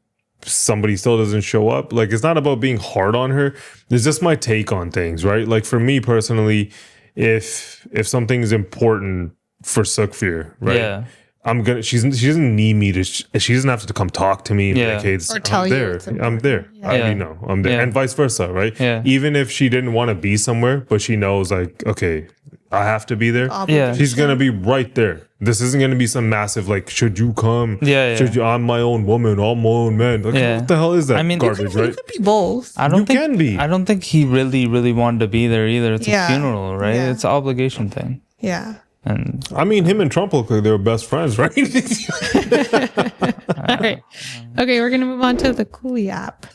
somebody still doesn't show up, like it's not about being hard on her. It's just my take on things, right? Like for me personally, if something is important for Sukfir, right? Yeah. She doesn't need me to, she doesn't have to come talk to me and be like, hey, Or tell I'm you there. it's I'm there. I already know. I'm there. Yeah. And vice versa, right? Yeah. Even if she didn't want to be somewhere, but she knows like, okay, I have to be there. Yeah. She's going to be right there. This isn't going to be some massive, like, should you come? Should you, I'm my own woman. I'm my own man. Like, what the hell is that garbage, right? You could be both. I don't think I don't think he really wanted to be there either. It's a Yeah. funeral, right? Yeah. It's an obligation thing. Yeah. And I mean, him and Trump look like they were best friends, right? All right. Okay, we're gonna move on to the Cooley app.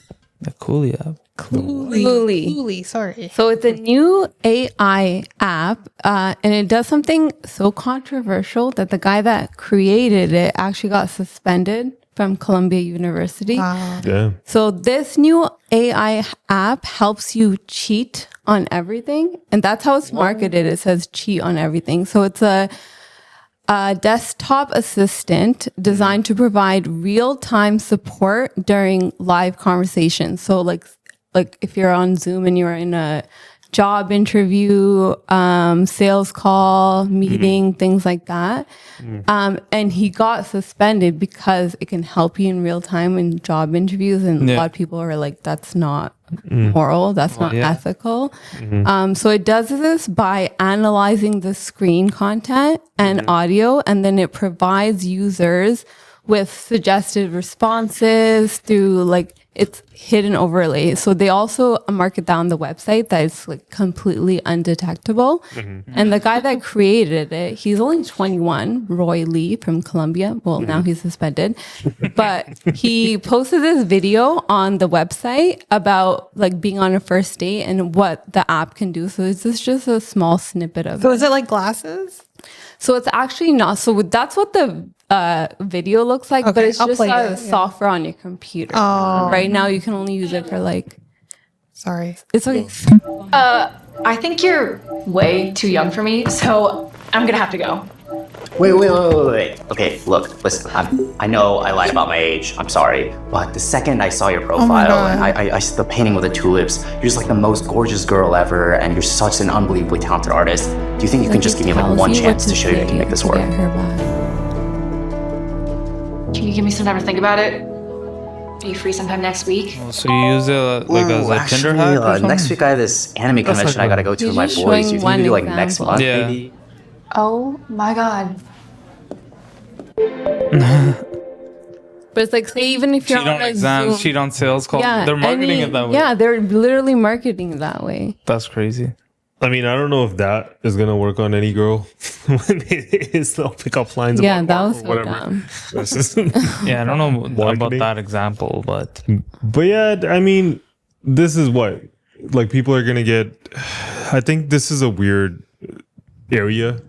The Cooley app. Cooley, sorry. So it's a new AI app, and it does something so controversial that the guy that created it actually got suspended from Columbia University. Yeah. So this new AI app helps you cheat on everything, and that's how it's marketed. It says cheat on everything. So it's a desktop assistant designed to provide real-time support during live conversations. So like if you're on Zoom and you're in a job interview, sales call, meeting, things like that. And he got suspended because it can help you in real time in job interviews. And a lot of people are like, that's not moral, that's not ethical. So it does this by analyzing the screen content and audio, and then it provides users with suggested responses through like it's hidden overlay. So they also market that on the website that it's like completely undetectable. And the guy that created it, he's only 21, Roy Lee from Colombia. Well, now he's suspended. But he posted this video on the website about like being on a first date and what the app can do. So this is just a small snippet of it. So is it like glasses? So it's actually not. So that's what the video looks like, but it's just software on your computer. Right now, you can only use it for like. Sorry, it's okay. I think you're way too young for me, so I'm gonna have to go. Wait. Okay, look, listen, I know I lied about my age. I'm sorry. But the second I saw your profile and I saw the painting with the tulips, you're just like the most gorgeous girl ever, and you're such an unbelievably talented artist. Do you think you can just give me like one chance to show you I can make this work? Can you give me some time to think about it? Are you free sometime next week? So you use it like as a Tinder hack or something? Next week I have this anime convention I gotta go to with my boys. Do you think you do like next month maybe? Oh my god. But it's like, say, even if you're cheat on a exams, Zoom, cheat on sales calls. They're marketing it that way. Yeah, they're literally marketing it that way. That's crazy. I mean, I don't know if that is gonna work on any girl when they'll pick up lines. Yeah, about that was or so whatever. dumb. Yeah, I don't know about that example, but yeah, I mean, this is what like people are gonna get. I think this is a weird area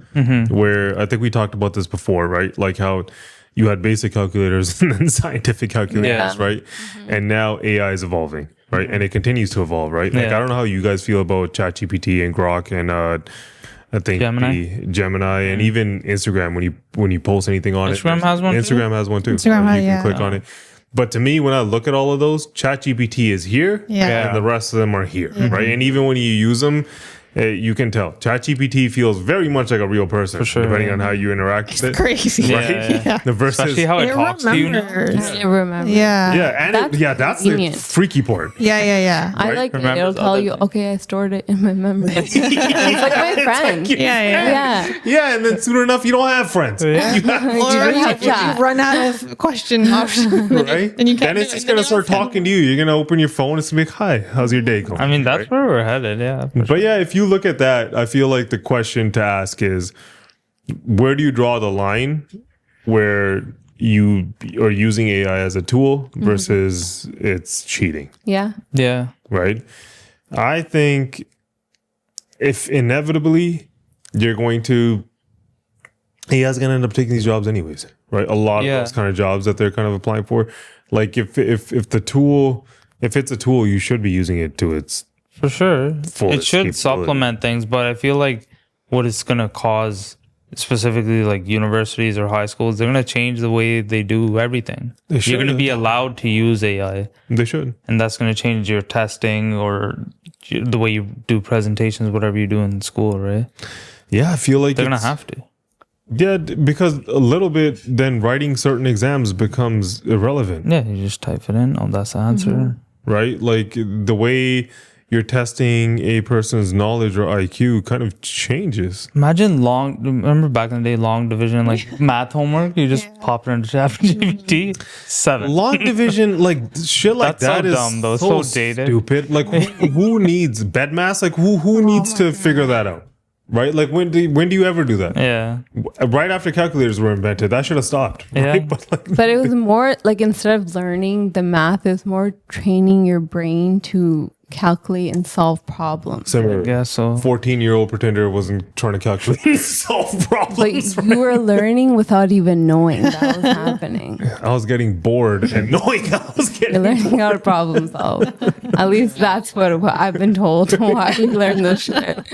where I think we talked about this before, right? Like how you had basic calculators and then scientific calculators, right? And now AI is evolving. Right, and it continues to evolve, right? Like I don't know how you guys feel about ChatGPT and Grok and I think Gemini and even Instagram when you post anything on Instagram has one. Instagram has one too. Instagram has, you can click on it. But to me, when I look at all of those, ChatGPT is here, and the rest of them are here, right? And even when you use them, you can tell ChatGPT feels very much like a real person, depending on how you interact with it. Crazy, right? The versus especially how it talks to you. It remembers. Yeah, that's the freaky part. Yeah. I like it. It'll tell you, okay, I stored it in my memory. It's like my friend. Yeah, and then soon enough, you don't have friends. You run out of question options, right? And you can't. Then it's just gonna start talking to you. You're gonna open your phone. It's gonna be like, "Hi, how's your day going?" I mean, that's where we're headed. Yeah, but yeah, if you look at that, I feel like the question to ask is, where do you draw the line where you are using AI as a tool versus it's cheating? Yeah. Right? I think if inevitably you're going to, AI is going to end up taking these jobs anyways, right? A lot of those kind of jobs that they're kind of applying for. Like if it's a tool, you should be using it to its for sure. It should supplement things, but I feel like what it's going to cause, specifically like universities or high schools, they're going to change the way they do everything. You're going to be allowed to use AI. They should. And that's going to change your testing or the way you do presentations, whatever you do in school, right? Yeah, I feel like they're going to have to. Yeah, because a little bit, then writing certain exams becomes irrelevant. Yeah, you just type it in. Oh, that's the answer. Right? Like the way you're testing a person's knowledge or IQ kind of changes. Imagine remember back in the day, long division, like math homework, you just pop it into ChatGPT. 7. Long division, like shit like that's that is so dumb, though. So dated. Stupid. Like who needs bed math? Like who needs to figure that out? Right? Like when do you ever do that? Yeah. Right after calculators were invented, that should have stopped. Right? Yeah. But it was more like instead of learning the math, it's more training your brain to calculate and solve problems. Similar. Yeah, so 14-year-old pretender wasn't trying to calculate and solve problems. But you were learning without even knowing that was happening. I was getting bored and knowing I was getting You're learning how to problem solve. At least that's what I've been told. Why we learn this shit.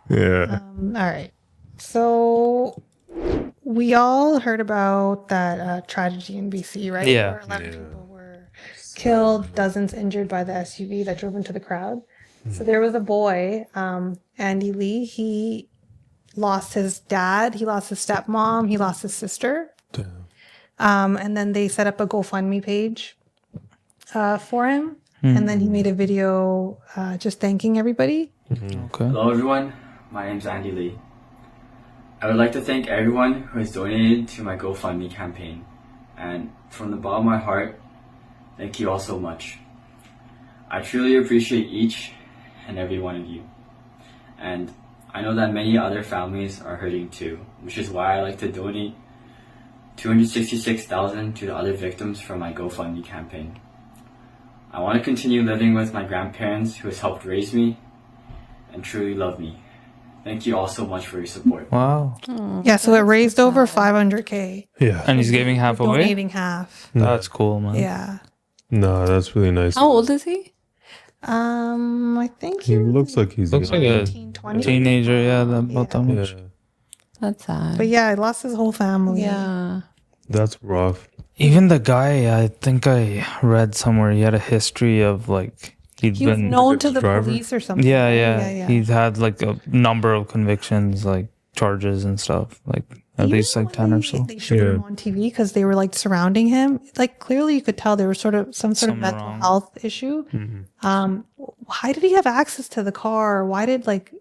Yeah. All right. So we all heard about that tragedy in BC, right? Yeah. Where 11 people were killed, dozens injured by the SUV that drove into the crowd. So there was a boy, Andy Lee. He lost his dad. He lost his stepmom. He lost his sister. And then they set up a GoFundMe page for him. And then he made a video just thanking everybody. Okay. Hello, everyone. My name's Andy Lee. I would like to thank everyone who has donated to my GoFundMe campaign. And from the bottom of my heart, thank you all so much. I truly appreciate each and every one of you. And I know that many other families are hurting too, which is why I like to donate $266,000 to the other victims from my GoFundMe campaign. I want to continue living with my grandparents who has helped raise me and truly love me. Thank you all so much for your support. Wow. Yeah, so it raised over 500K. Yeah. And he's giving half away? Donating half. That's cool, man. Yeah. No, that's really nice. How old is he? I think He looks like he's Looks like a 18, 20. teenager, yeah, about that much. That's sad. But yeah, I lost his whole family. Yeah. That's rough. Even the guy, I think I read somewhere he had a history of like He was known to the police or something. Yeah. He's had like a number of convictions, like charges and stuff, like at least like 10 or so. They showed him on TV because they were like surrounding him. Like clearly you could tell there was sort of some sort of mental health issue. Why did he have access to the car? Why did like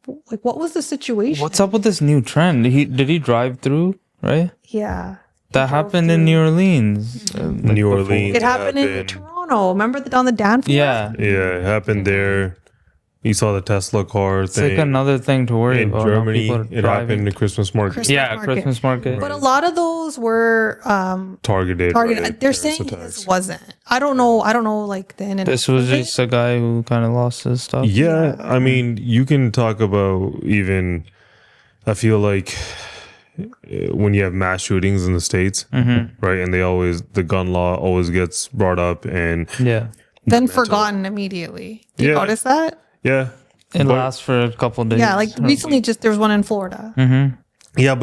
what was the situation? What's up with this new trend? Did he drive through, right? Yeah. That happened in New Orleans. New Orleans. It happened in Toronto. Remember on the Danforth? Yeah. Yeah, it happened there. You saw the Tesla car It's thing. like another thing to worry about. In Germany, it happened in the Christmas market. Christmas market. But a lot of those were Targeted. targeted. They're saying this wasn't. I don't know like the in and This was just a guy who kind of lost his stuff. Yeah, I mean, you can talk about even, I feel like when you have mass shootings in the States, right? And the gun law always gets brought up and then forgotten immediately. Do you notice that? Yeah. It lasts for a couple days. Yeah, like recently there was one in Florida. Yeah,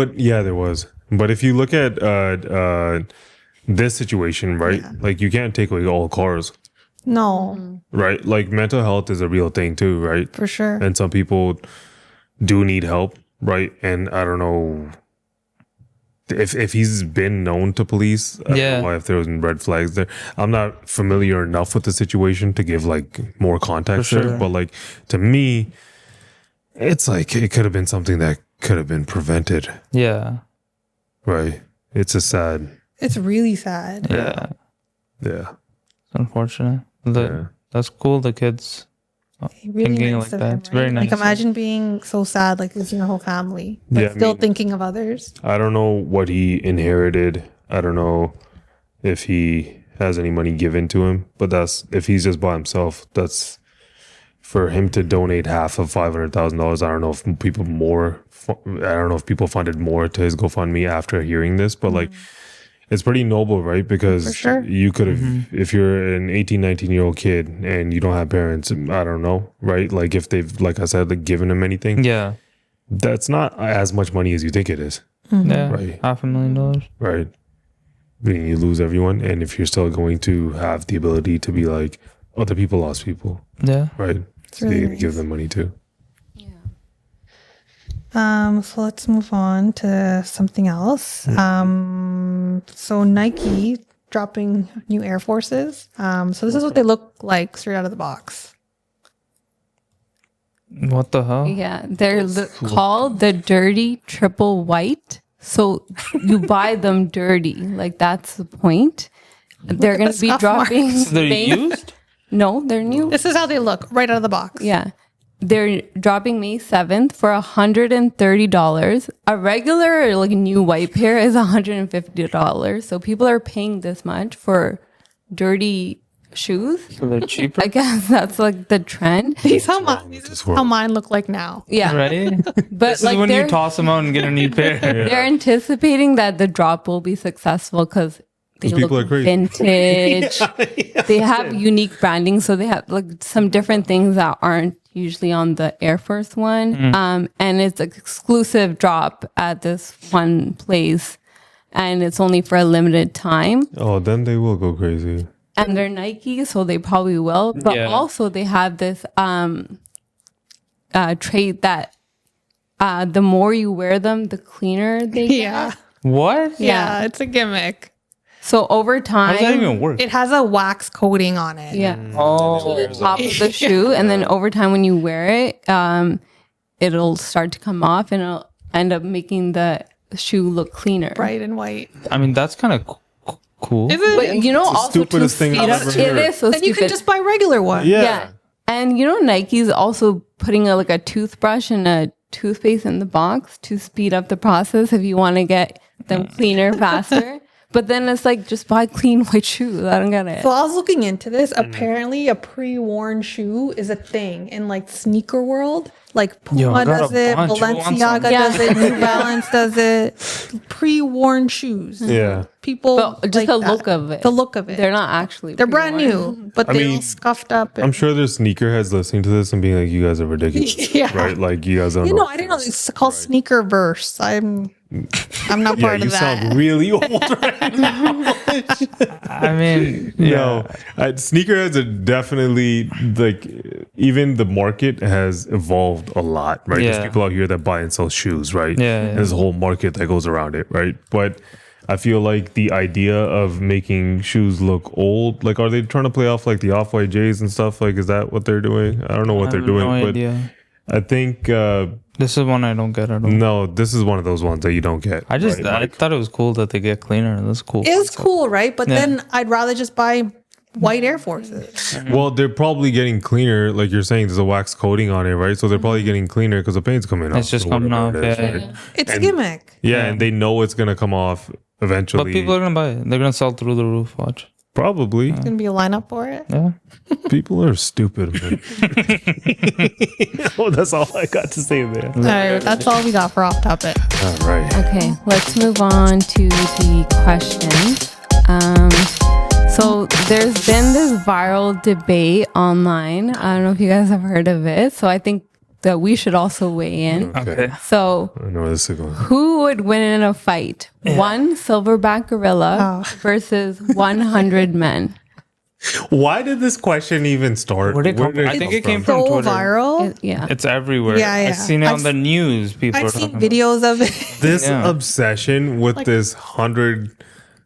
there was. But if you look at this situation, right? Like you can't take away all cars. No. Right? Like mental health is a real thing too, right? For sure. And some people do need help, right? And I don't know if he's been known to police, I don't know if there was red flags there. I'm not familiar enough with the situation to give like more context there, but like to me, it's like it could have been something that could have been prevented. Yeah. Right. It's It's really sad. Yeah. Yeah. It's unfortunate. That's cool. The kids Really thinking nice like of that. him, It's very right? nice. Like imagine being so sad, like losing your whole family, but Yeah, I still mean- thinking of others. I don't know what he inherited. I don't know if he has any money given to him, but if he's just by himself, that's for him to donate half of $500,000. I don't know if people funded more to his GoFundMe after hearing this, but like, it's pretty noble, right? Because you could have, if you're an 18, 19-year-old kid and you don't have parents, I don't know, right? Like if they've, like I said, like given him anything, that's not as much money as you think it is. Yeah, right. $500,000. Right. I mean, you lose everyone, and if you're still going to have the ability to be like, other people lost people. Yeah. Right. So really you're going to give them money too. So let's move on to something else. So Nike dropping new Air Forces. So this is what they look like straight out of the box. What the hell? Yeah, they're called the Dirty Triple White. So you buy them dirty. Like that's the point. They're going to be dropping. So they're used? No, they're new. This is how they look right out of the box. Yeah. They're dropping May 7th for $130. A regular like new white pair is $150. So people are paying this much for dirty shoes. So they're cheaper. I guess that's like the trend. These how mine look like now. Yeah. Right? But This is like when you toss them out and get a new pair. they're anticipating that the drop will be successful because they people look are crazy. vintage. They have unique branding, so they have like some different things that aren't usually on the Air Force One. And it's an exclusive drop at this one place, and it's only for a limited time. Oh, then they will go crazy. and they're Nike, so they probably will. But also they have this trait that the more you wear them, the cleaner they get. What? Yeah, it's a gimmick. So over time, how does that even work? It has a wax coating on it. Yeah. Top of the shoe, and then over time when you wear it, it'll start to come off, and it'll end up making the shoe look cleaner, bright and white. I mean, that's kind of cool. Is it? But you know, It's the also stupidest to thing speed I've up, ever it heard. is so Then you stupid. can just buy regular one. Yeah. And you know, Nike's also putting like a toothbrush and a toothpaste in the box to speed up the process if you want to get them cleaner faster. But then it's like, just buy clean white shoes. I don't get it. So I was looking into this. Apparently, a pre-worn shoe is a thing in like sneaker world. Like Puma does it, Balenciaga does it, New Balance does it. Pre-worn shoes. Yeah. People But just like the that. look of it. The look of it. They're not actually. They're brand pre-worn. new, but I they're mean, all scuffed up. I'm sure there's sneakerheads listening to this and being like, "You guys are ridiculous." Yeah. Right? Like you guys don't You know. know, I didn't know it's called Sneakerverse. I'm not part you of that. sound really old right now. I mean, No, sneakerheads are definitely like, even the market has evolved a lot, right? There's Yeah. people out here that buy and sell shoes, right? Yeah. There's a whole market that goes around it, right? But I feel like the idea of making shoes look old, like, are they trying to play off like the Off-White J's and stuff? Like, is that what they're doing? I don't know what I they're have doing, no but idea. I think this is one I don't get at all. no, this is one of those ones that you don't get. I just right? I thought it was cool that they get cleaner. That's cool. It is cool, right? But Yeah. then I'd rather just buy white Air Forces. Well, they're probably getting cleaner, like you're saying. There's a wax coating on it, right? So they're probably getting cleaner because the paint's coming off. It's just or coming whatever off. it is, Yeah. right? It's a And- gimmick. Yeah, and they know it's gonna come off eventually. But people are gonna buy it. They're gonna sell through the roof. Watch. Probably. It's gonna be a lineup for it. Yeah. People are stupid, man. Oh, that's all I got to say there. All right, that's all we got for off topic. All right. Okay, let's move on to the questions. So there's been this viral debate online. I don't know if you guys have heard of it. So I think that we should also weigh in. Okay. So I know where this is going. who would win in a fight? One silverback gorilla versus 100 men. Why did this question even start? Where did it come from? I think it came from So Twitter. viral. Yeah. It's everywhere. Yeah, yeah. I've seen it on the news. People are I've seen talking about videos of it. This Yeah. obsession with this 100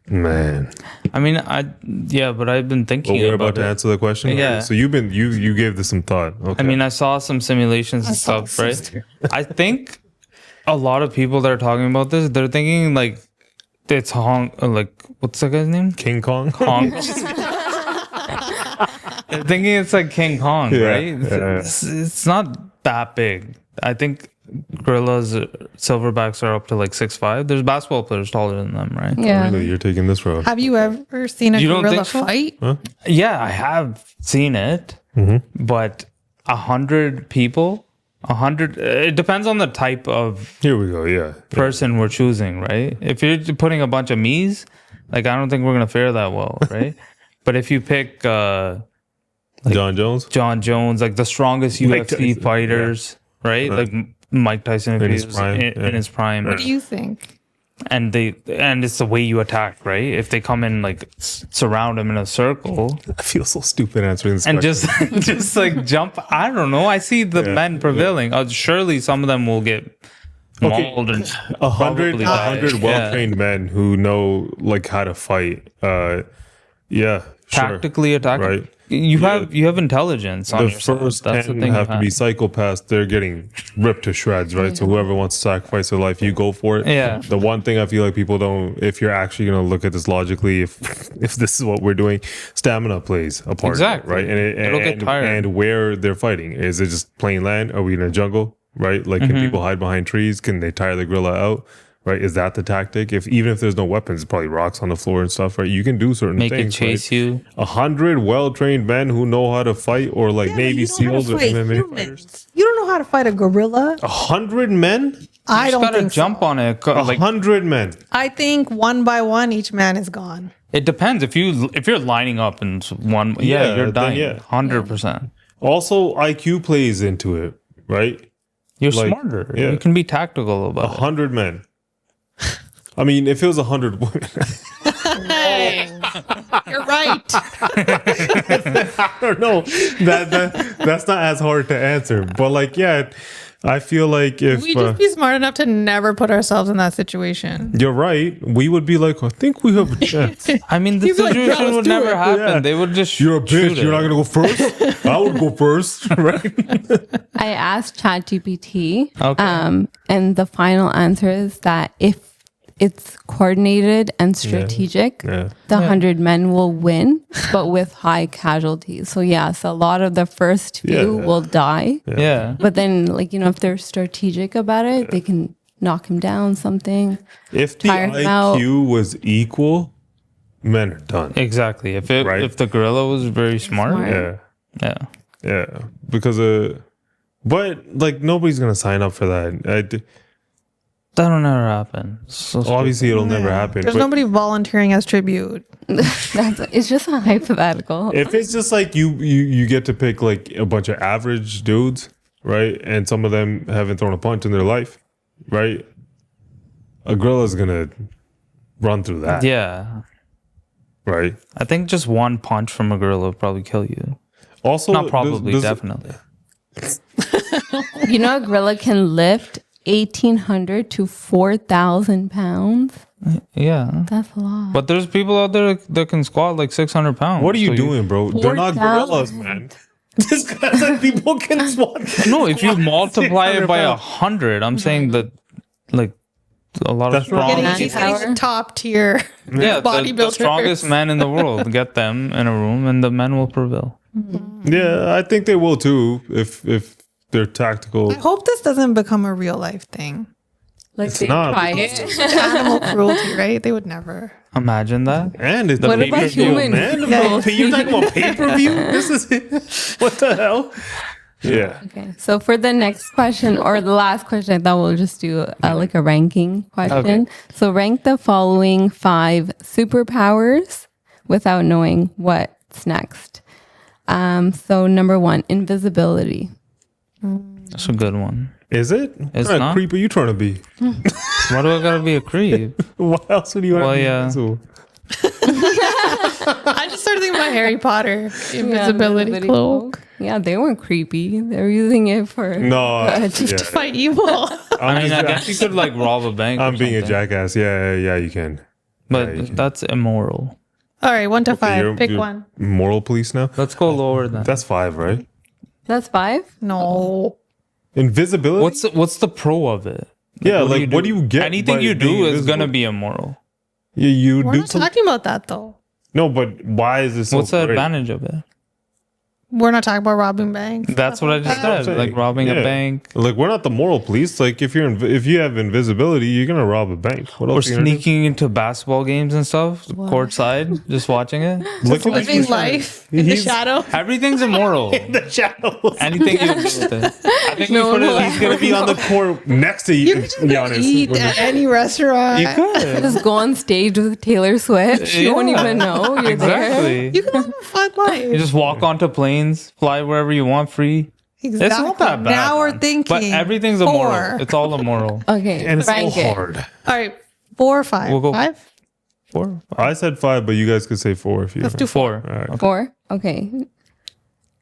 man. I mean, but I've been thinking But we're about about to it. answer the question. Yeah. So you gave this some thought. Okay. I mean, I saw some simulations and stuff, right? I think a lot of people that are talking about this, they're thinking like it's what's that guy's name? King Kong. Kong. They're thinking it's like King Kong, Yeah, right? yeah. It's not that big. I think gorillas, silverbacks are up to like 6'5". There's basketball players taller than them, right? Yeah. Really, you're taking this road. Have you ever seen a You don't gorilla think so? fight? Huh? Yeah, I have seen it, but 100 people, 100. It depends on the type of Here we go. Yeah. person we're choosing, right? If you're putting a bunch of me's, like I don't think we're gonna fare that well, right? But if you pick John Jones, like the strongest Mike UFC Tyson, fighters, right? Like Mike Tyson if In he his was prime, in yeah. his prime. What do you think? And it's the way you attack, right? If they come in like surround him in a circle I feel so stupid answering this and question. just like jump, I don't know. I see the men prevailing. Surely some of them will get mauled and 100 probably die. well-trained men who know like how to fight. Tactically attack. Right. You have intelligence on The your side. first That's the 10 thing. have to be psychopaths. They're getting ripped to shreds, right? So whoever wants to sacrifice their life, you go for it. Yeah. The one thing I feel like people don't, if you're actually going to look at this logically, if this is what we're doing, stamina plays a part, Exactly. right? It'll get tired. And where they're fighting, is it just plain land? Are we in a jungle, right? Like, can people hide behind trees? Can they tire the gorilla out? Right? Is that the tactic? Even if there's no weapons, probably rocks on the floor and stuff, right? You can do certain Make things. it chase right? you. 100 well-trained men who know how to fight, or like Navy SEALs or MMA fighters. You don't know how to fight a gorilla? 100 men? I don't gotta think jump on it. Like, 100 men. I think one by one, each man is gone. it depends. If you're lining up in one, Yeah, you're then dying. yeah. 100%. Also, IQ plays into it, right? You're Like, smarter. yeah. You can be tactical about it. 100 men. I mean, if it was 100 women, You're right. I don't know. That's not as hard to answer. But like, yeah, I feel like if we just be smart enough to never put ourselves in that situation. you're right, we would be like, I think we have a chance. I mean, the situation would never happen. Yeah. They would just You're a bitch. shoot You're it. not gonna go first. I would go first, right? I asked ChatGPT, Okay. and the final answer is that if it's coordinated and strategic, Yeah. the 100 men will win, but with high casualties. So yes, a lot of the first few will die. Yeah. But then, like, if they're strategic about it, they can knock him down something. If the tire him out. IQ was equal, men are done. Exactly. If the gorilla was very smart. Yeah. Because but like nobody's gonna sign up for that. That'll never happen. So obviously, it'll never happen. There's but nobody volunteering as tribute. It's just a hypothetical. if it's just like you get to pick like a bunch of average dudes, right? And some of them haven't thrown a punch in their life, right? A gorilla's gonna run through that. Yeah. Right. I think just one punch from a gorilla would probably kill you. Also, not probably, does- definitely. A gorilla can lift 1,800 to 4,000 pounds. Yeah. That's a lot. But there's people out there that can squat like 600 pounds. What are you doing, bro? They're not 4,000. gorillas, man. This guy said people can swat. No, if you multiply it 600 by pounds. 100, I'm saying that like a lot of strong He's getting the top tier the bodybuilders. strongest men in the world. Get them in a room and the men will prevail. Yeah, I think they will too if they're tactical. I hope this doesn't become a real life thing. Like It's they not. try it. Animal cruelty, right? They would never. Imagine that. And it's What about human cruelty? You're talking about pay-per-view? This is what the hell? Yeah. Okay, so for the next question or the last question, I thought we'll just do like a ranking question. Okay. So rank the following 5 superpowers without knowing what's next. So number 1, invisibility. That's a good one. Is it? It's What kind of not? creep are you trying to be? Why do I gotta be a creep? What else would you want Well, to be? yeah. invisible? I just started thinking about Harry Potter invisibility cloak. Yeah, they weren't creepy. They were using it for No, good. yeah. To fight evil. I mean, I guess you could like rob a bank. I'm or being a something. jackass. Yeah, you can. But that's immoral. All right, 1 to 5. You're- Pick you're one. Moral police now? Let's go lower then. That's 5, right? That's 5? No. Invisibility? What's the pro of it? Yeah, what do you get? Anything by you being do is invisible? gonna be immoral. Yeah, you We're do not talking about that though. No, but why is this so What's the great? advantage of it? We're not talking about robbing banks. That's what I just said. Like robbing a Yeah. bank Like we're not the moral police. Like if you have invisibility, you're gonna rob a bank. What or else? are you gonna do? sneaking into basketball games and stuff, courtside, just watching it. Look at Living life in the shadow. Everything's immoral. the shadows. Anything you do with it. I think No, we put no. it. He's gonna be on the court next to you. You can just eat at any restaurant. You could. Just go on stage with Taylor Swift. You won't Yeah. even know you're there. Exactly. You can have a fun life. You just walk onto planes, fly wherever you want, free. Exactly. It's not that bad. Now we're man. thinking. But everything's 4. immoral. It's all immoral. Okay, And it's so rank it. hard. All right, 4 or 5. We'll go 5. 4. I said 5, but you guys could say 4 if you. Let's do 4. All right. 4? Okay.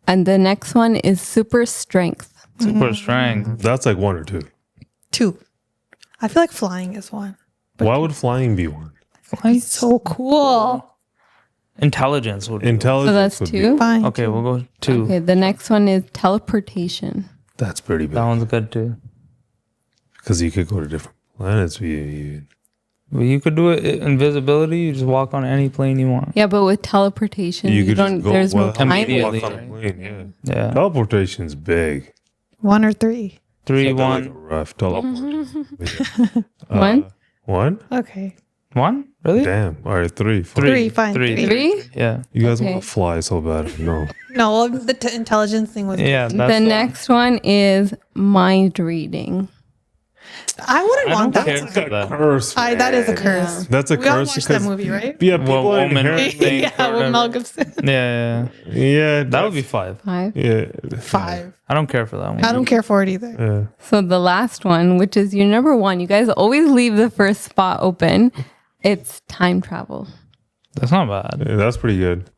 And the next one is super strength. Super strength. That's like 1 or 2. 2. I feel like flying is 1. Why would flying be 1? Flying's so cool. Intelligence would be. Intelligence. So that's would 2? Fine. Okay, we'll go 2. Okay, the next one is teleportation. That's pretty That bad one's good too. because you could go to different planets. But you could do it invisibility. You just walk on any plane you want. Yeah, but with teleportation, you could don't. just go. There's no well, time. Immediately. walk on a plane, yeah. Yeah. Teleportation's big. 1 or 3. 3, Like 1. a rough teleportation. 1? 1? Okay. 1? Really? Damn. All right, 3. 3, fine. 3. 3? Yeah. You guys Okay. want to fly so bad? No. No, the intelligence thing was. Yeah. The That's next one is mind reading. I wouldn't I want don't that. care for that. Curse. That is a curse. That's a We all curse watched that because movie, right? yeah, Well, people are woman inherently. thing. Yeah, with Mel Gibson. Yeah. Yeah, That would be 5. 5. Yeah. 5. I don't care for that one. I don't care for it either. Yeah. So the last one, which is your number 1, you guys always leave the first spot open. It's time travel. That's not bad. Yeah, that's pretty good.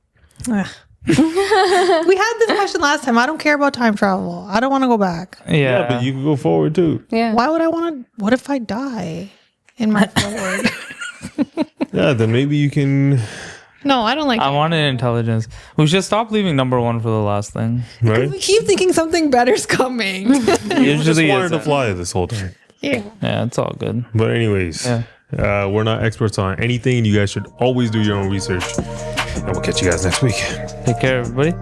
We had this question last time. I don't care about time travel. I don't want to go back. Yeah, but you can go forward too. Yeah. Why would I want to? What if I die in my forward? Yeah, then maybe you can. No, I don't like I wanted intelligence. We should stop leaving number one for the last thing. Right? We keep thinking something better's coming. You just wanted to fly this whole time. Yeah. Yeah, it's all good. But anyways, we're not experts on anything. You guys should always do your own research. And we'll catch you guys next week. Take care, everybody.